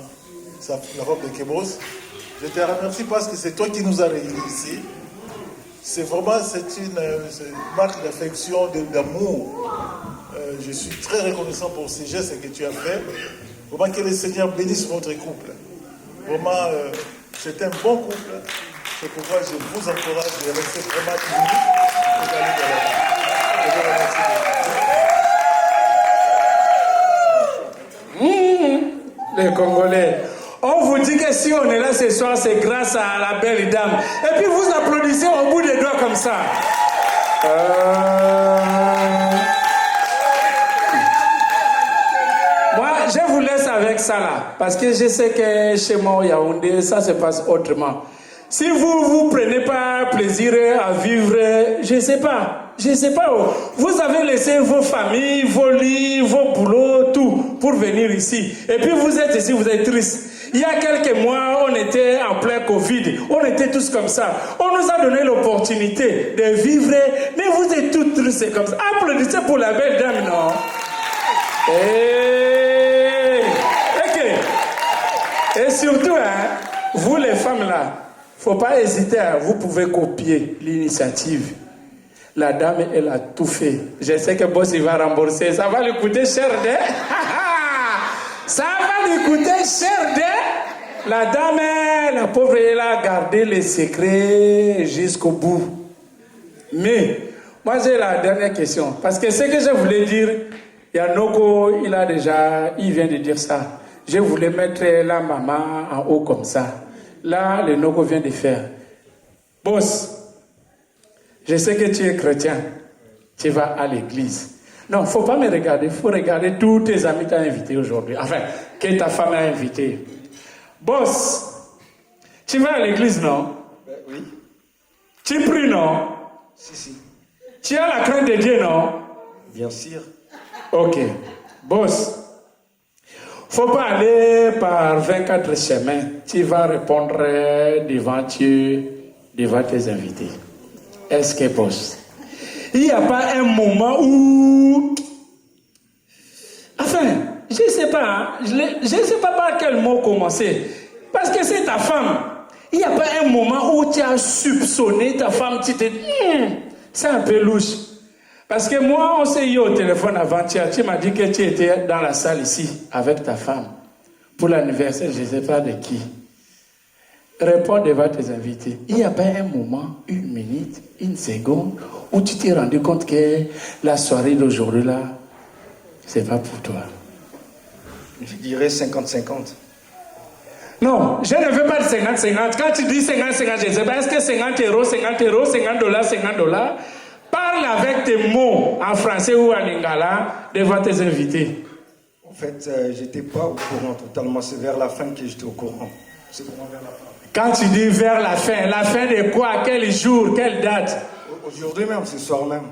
la robe de Kébos. Je te remercie parce que c'est toi qui nous as réunis ici. C'est vraiment une marque d'affection, d'amour. Je suis très reconnaissant pour ces gestes que tu as fait. Vraiment que le Seigneur bénisse votre couple. Vraiment, c'est un bon couple. C'est pourquoi je vous encourage de rester vraiment unis et d'aller de l'avant. Je vous remercie. Les Congolais. On vous dit que si on est là ce soir, c'est grâce à la belle dame. Et puis vous applaudissez au bout des doigts comme ça. Moi, je vous laisse avec ça là. Parce que je sais que chez moi, au Yaoundé, ça se passe autrement. Si vous prenez pas plaisir à vivre, je ne sais pas. Vous avez laissé vos familles, vos lits, vos boulots, tout, pour venir ici. Et puis vous êtes ici, vous êtes triste. Il y a quelques mois, on était en plein Covid. On était tous comme ça. On nous a donné l'opportunité de vivre, mais vous êtes tous tristes comme ça. Applaudissez pour la belle dame, non? Et surtout, vous les femmes là, faut pas hésiter, vous pouvez copier l'initiative. La dame, elle a tout fait. Je sais que Boss, il va rembourser. Ça va lui coûter cher, Ça va lui coûter cher, La dame, la pauvre, elle a gardé les secrets jusqu'au bout. Mais, moi, j'ai la dernière question. Parce que ce que je voulais dire, Yanoko, il vient de dire ça. Je voulais mettre la maman en haut comme ça. Là, le Noko vient de faire. Boss, je sais que tu es chrétien. Tu vas à l'église. Non, il ne faut pas me regarder. Il faut regarder tous tes amis qui t'ont invité aujourd'hui. Enfin, que ta femme a invité. Boss, tu vas à l'église, non? Oui. Tu pries, non? Si. Tu as la crainte de Dieu, non? Bien sûr. Ok. Boss, faut pas aller par 24 chemins. Tu vas répondre devant Dieu, devant tes invités. Est-ce que, boss, il n'y a pas un moment où... Enfin, je ne sais pas. Hein, je ne sais pas par quel mot commencer. Parce que c'est ta femme. Il n'y a pas un moment où tu as soupçonné ta femme. Tu te dis, c'est un peu louche. Parce que moi, on s'est eu au téléphone avant-hier. Tu m'as dit que tu étais dans la salle ici avec ta femme pour l'anniversaire, je ne sais pas de qui. Réponds devant tes invités. Il n'y a pas un moment, une minute, une seconde où tu t'es rendu compte que la soirée d'aujourd'hui là, c'est pas pour toi. Je dirais 50-50. Non, je ne veux pas de 50-50. Quand tu dis 50-50, je ne sais pas, est-ce que 50 euros, 50 $, 50 $, parle avec tes mots en français ou en lingala devant tes invités. En fait, j'étais pas au courant totalement. C'est vers la fin que j'étais au courant. C'est vraiment vers la fin. Quand tu dis vers la fin de quoi? Quel jour? Quelle date? Aujourd'hui même, ce soir même.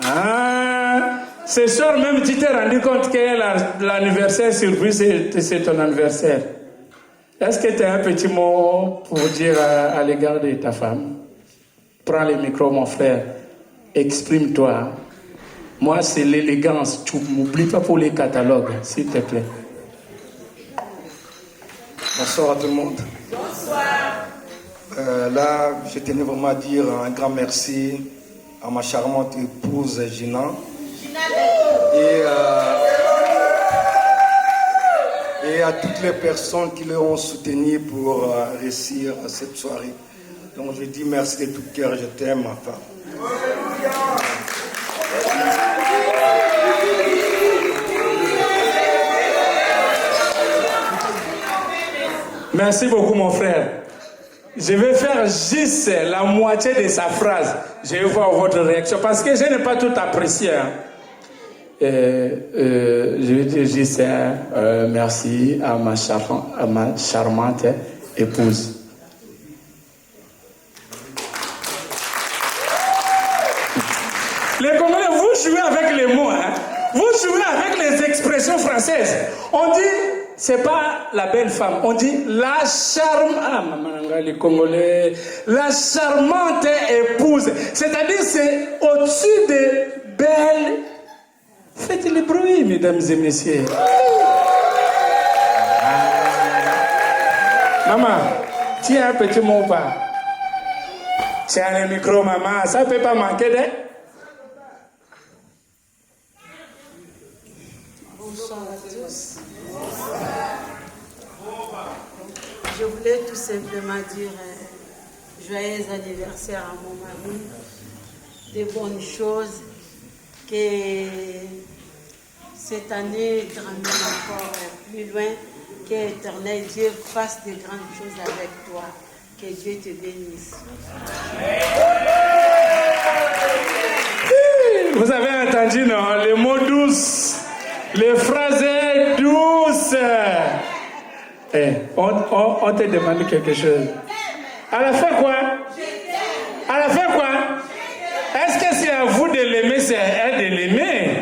Ah, ce soir même, tu t'es rendu compte que l'anniversaire surprise, c'est ton anniversaire. Est-ce que tu as un petit mot pour dire à l'égard de ta femme? Prends le micro, mon frère. Exprime-toi. Moi, c'est l'élégance. Tu m'oublies pas pour les catalogues, s'il te plaît. Bonsoir à tout le monde. Bonsoir. Là, je tenais vraiment à dire un grand merci à ma charmante épouse Gina. Et à toutes les personnes qui l'ont soutenu pour réussir cette soirée. Donc je dis merci de tout cœur, je t'aime ma femme. Merci beaucoup mon frère. Je vais faire juste la moitié de sa phrase. Je vais voir votre réaction parce que je n'ai pas tout apprécié. Hein. Je vais dire juste merci à ma charmante épouse. Les Congolais, vous jouez avec les mots, hein? Vous jouez avec les expressions françaises. On dit, c'est pas la belle femme, on dit la les Congolais, la charmante épouse. C'est-à-dire, c'est au-dessus de belle. Faites le bruit, mesdames et messieurs. Maman, tu as un petit mot ou pas? Tu as le micro, maman, ça ne peut pas manquer de... Bonsoir à tous. Je voulais tout simplement dire joyeux anniversaire à mon mari, des bonnes choses, que cette année grandit encore plus loin, que l'Éternel Dieu fasse de grandes choses avec toi, que Dieu te bénisse. Vous avez entendu, non? Les mots douces. Les phrases douces. On te demande quelque chose. À la fin quoi? À la fin quoi? Est-ce que c'est à vous de l'aimer, c'est à elle de l'aimer?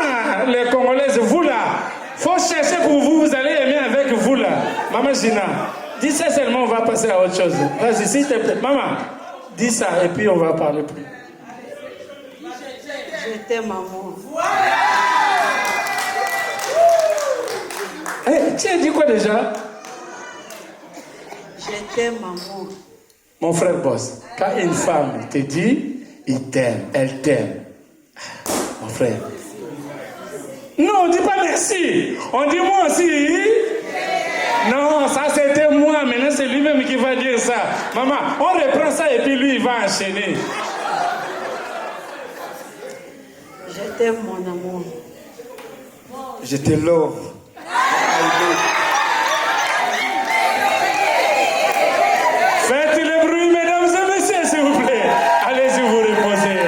Ah, les Congolaises, vous là, faut chercher pour vous, vous allez aimer avec vous là. Maman Gina, dis ça seulement, on va passer à autre chose. Vas-y, s'il te plaît. Maman, dis ça et puis on va parler plus. Je t'aime, maman. Hey, tu as dit quoi déjà? Je t'aime, maman. Mon frère Boss, quand une femme te dit, il t'aime, elle t'aime. Mon frère. Non, on ne dit pas merci. On dit moi aussi. Non, ça c'était moi. Maintenant c'est lui-même qui va dire ça. Maman, on reprend ça et puis lui il va enchaîner. Je t'aime, mon amour. Je te love. Faites le bruit, mesdames et messieurs, s'il vous plaît. Allez-y vous reposer.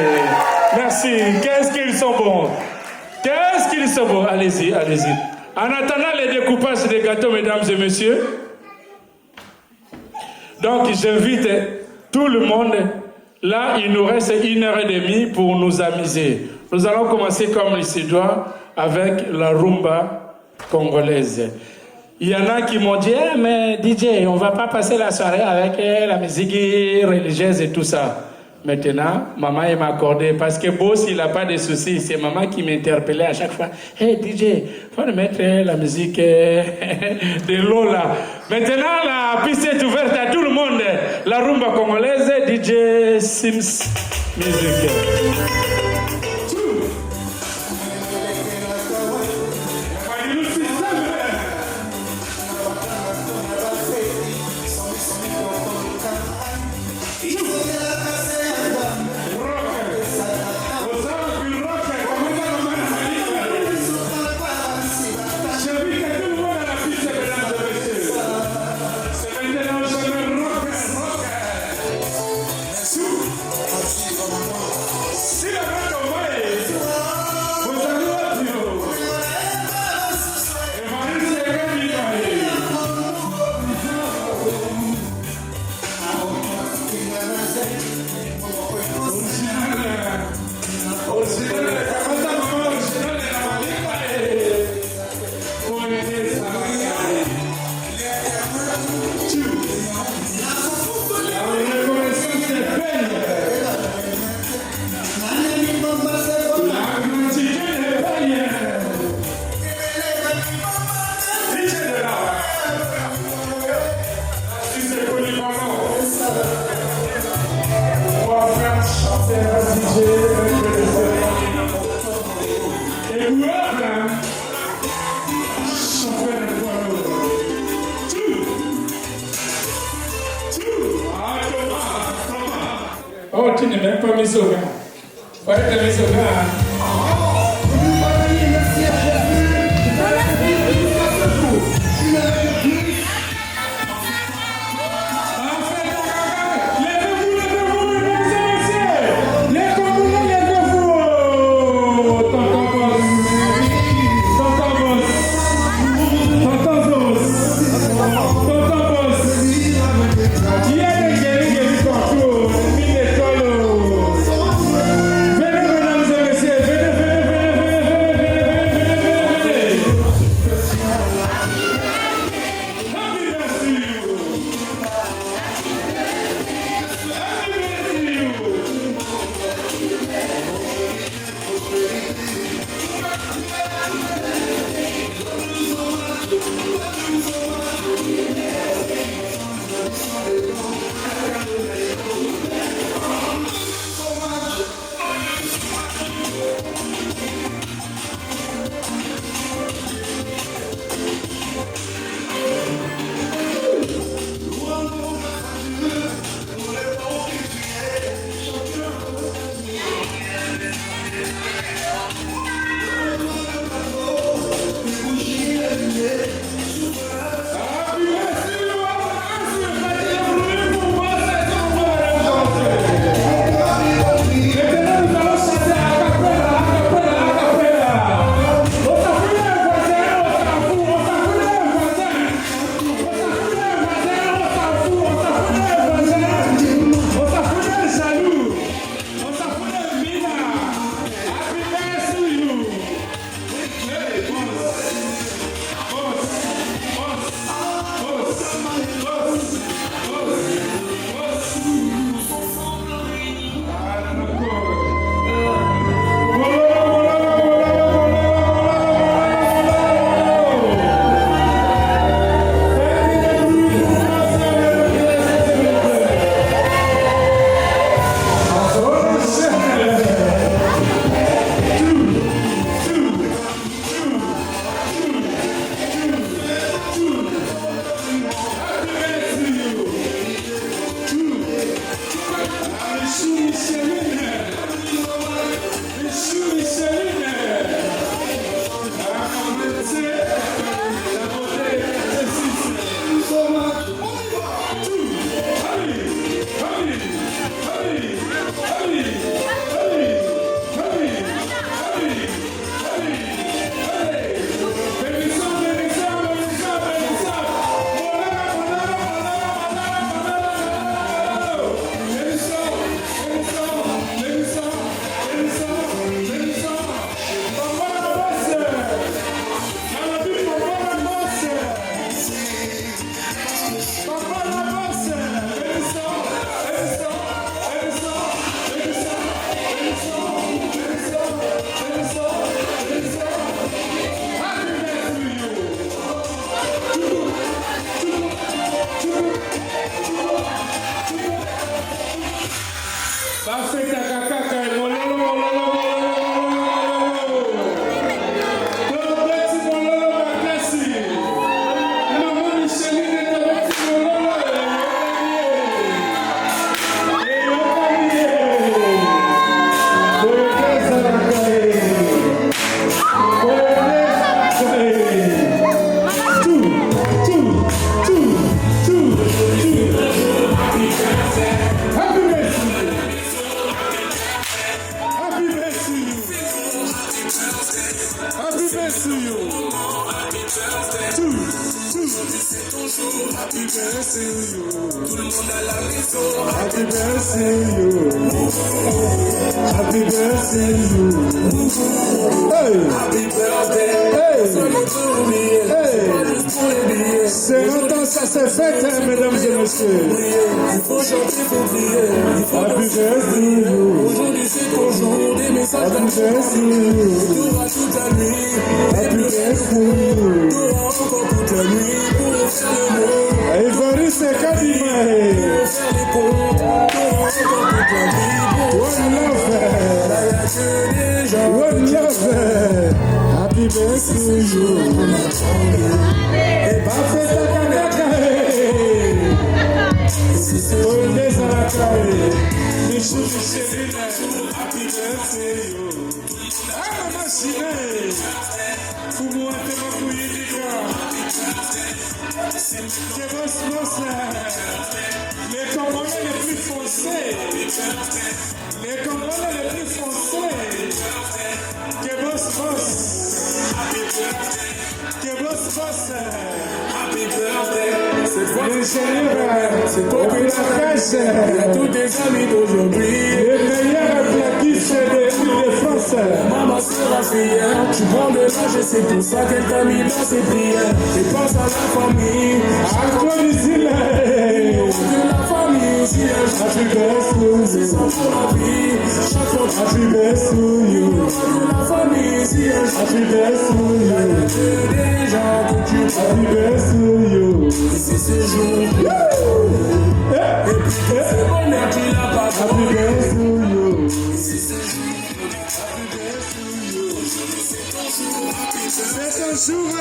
Merci. Qu'est-ce qu'ils sont bons. Qu'est-ce qu'ils sont bons. Allez-y, allez-y. En attendant les découpages des gâteaux, mesdames et messieurs, donc j'invite tout le monde. Là, il nous reste 1h30 pour nous amuser. Nous allons commencer comme il se doit avec la rumba congolaise. Il y en a qui m'ont dit, mais DJ, on ne va pas passer la soirée avec la musique religieuse et tout ça. Maintenant, maman m'a accordé, parce que Boss, il n'a pas de soucis. C'est maman qui m'interpellait à chaque fois. Hey DJ, il faut nous mettre la musique de Lola. Maintenant, la piste est ouverte à tout le monde. La rumba congolaise, DJ Sims Music. Oh, tu n'es même pas mis au gars. Ouais, t'as mis au gars. Venez, mesdames et messieurs. c'est ton jour, happy birthday you. Tout le monde à la maison, Happy birthday you. Happy birthday you. Hey. happy birthday. Hey. Soyez pas oubliés, Hey. pas juste pour les billets. C'est longtemps ça s'est fait, hein, mesdames et messieurs. Il faut chanter, faut prier, il faut Happy danser. birthday you. Aujourd'hui c'est ton jour, des messages Happy d'amour. birthday you. T'auras toute la nuit, Happy birthday you. t'auras encore toute la nuit pour refaire le monde, Ivory, c'est Kadima. pour faire les comptes. T'auras encore toute la vie pour One love. là y'a que des gens. One love. Happy birthday you. Et pas fait ta kanaka. Olé Zalaka. Michou Michelina. Happy birthday you. Ah, maman Chine. Fumu Atema Kuyidika. Que boss boss. Les Congolais les plus foncés. Les Congolais les plus foncés. Que boss boss. Que boss boss. Happy birthday, cette fois L'ingénieur, c'est toi qui l'as cache. à tous tes amis d'aujourd'hui. Le meilleur plaquiste de France. Maman sera fière, tu prends de l'âge et c'est pour ça qu'elle t'a mis dans ses prières. Et pense à la famille, Applaudissez-le. de la famille, si elle Happy birthday. c'est ça pour la vie. Chaque fois Happy birthday. de la famille, si elle Happy birthday. que des gens que tu Happy birthday. ici ce jour. Et puis c'est bonheur qu'il a pas Happy birthday. ici ce jour. C'est ton jour.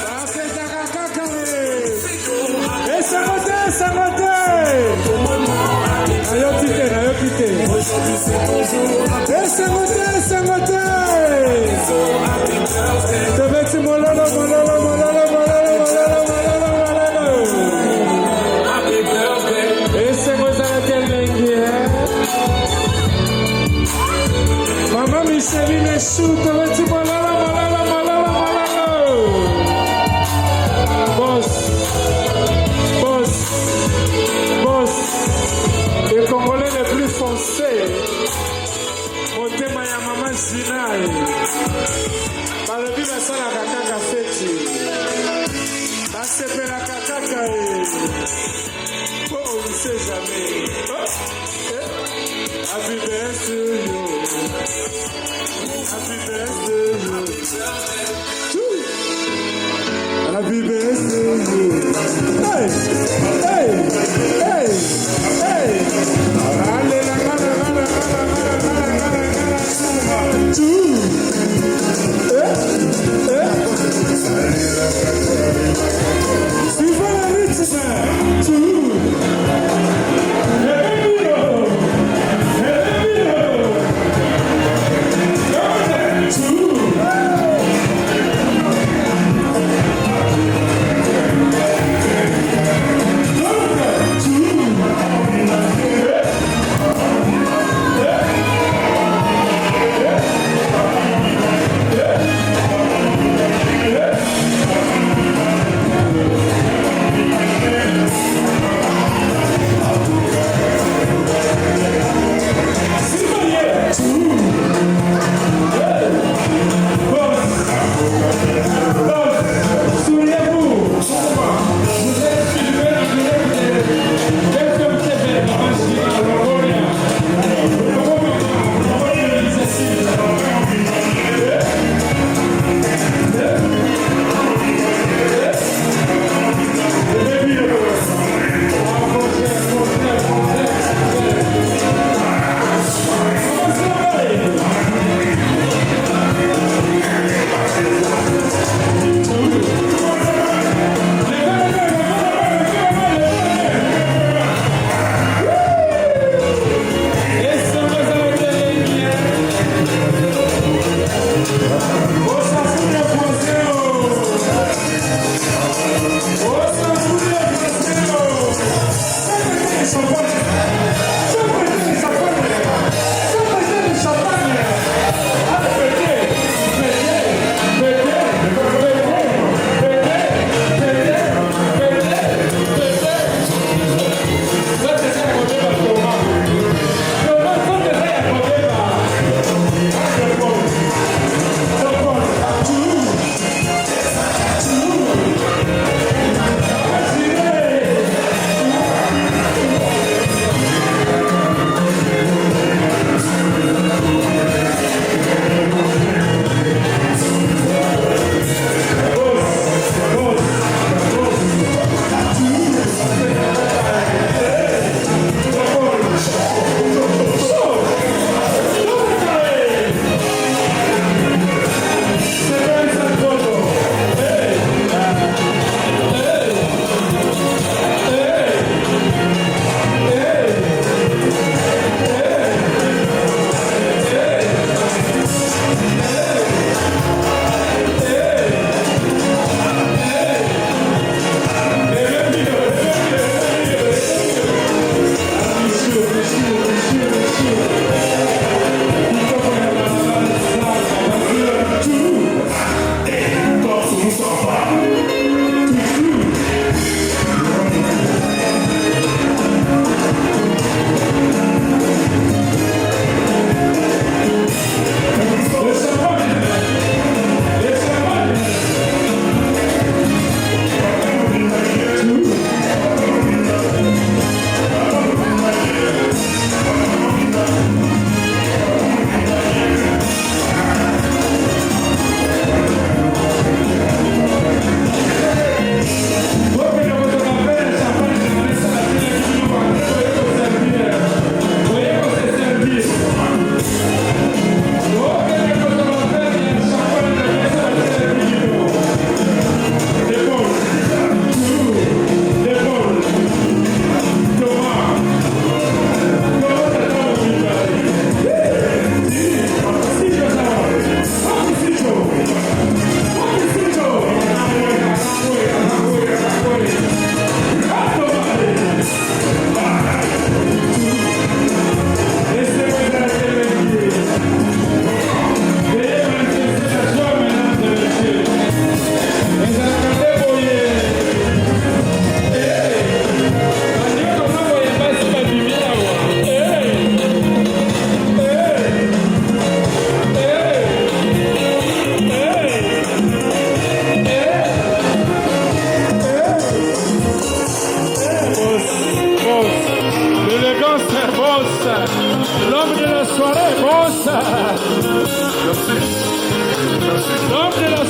Ah, c'est ta caca. Et ça monte, ça monte. Ayo quitté. Aujourd'hui c'est ton jour. Et ça monte. Te mololo. Happy birthday. Et c'est moi ça quel mengi. Maman Micheline Chou, te veux-tu mololo. Boss. Les Congolais les plus foncés. Motema ya maman Zinaï. Balobi basalaka kaka feti. Basepelaka kaka e. Oh, on ne sait jamais. Happy birthday you. Happy birthday you. Happy birthday you. Hey. Allez, la. Suivez le rythme. boss. Merci. L'homme de la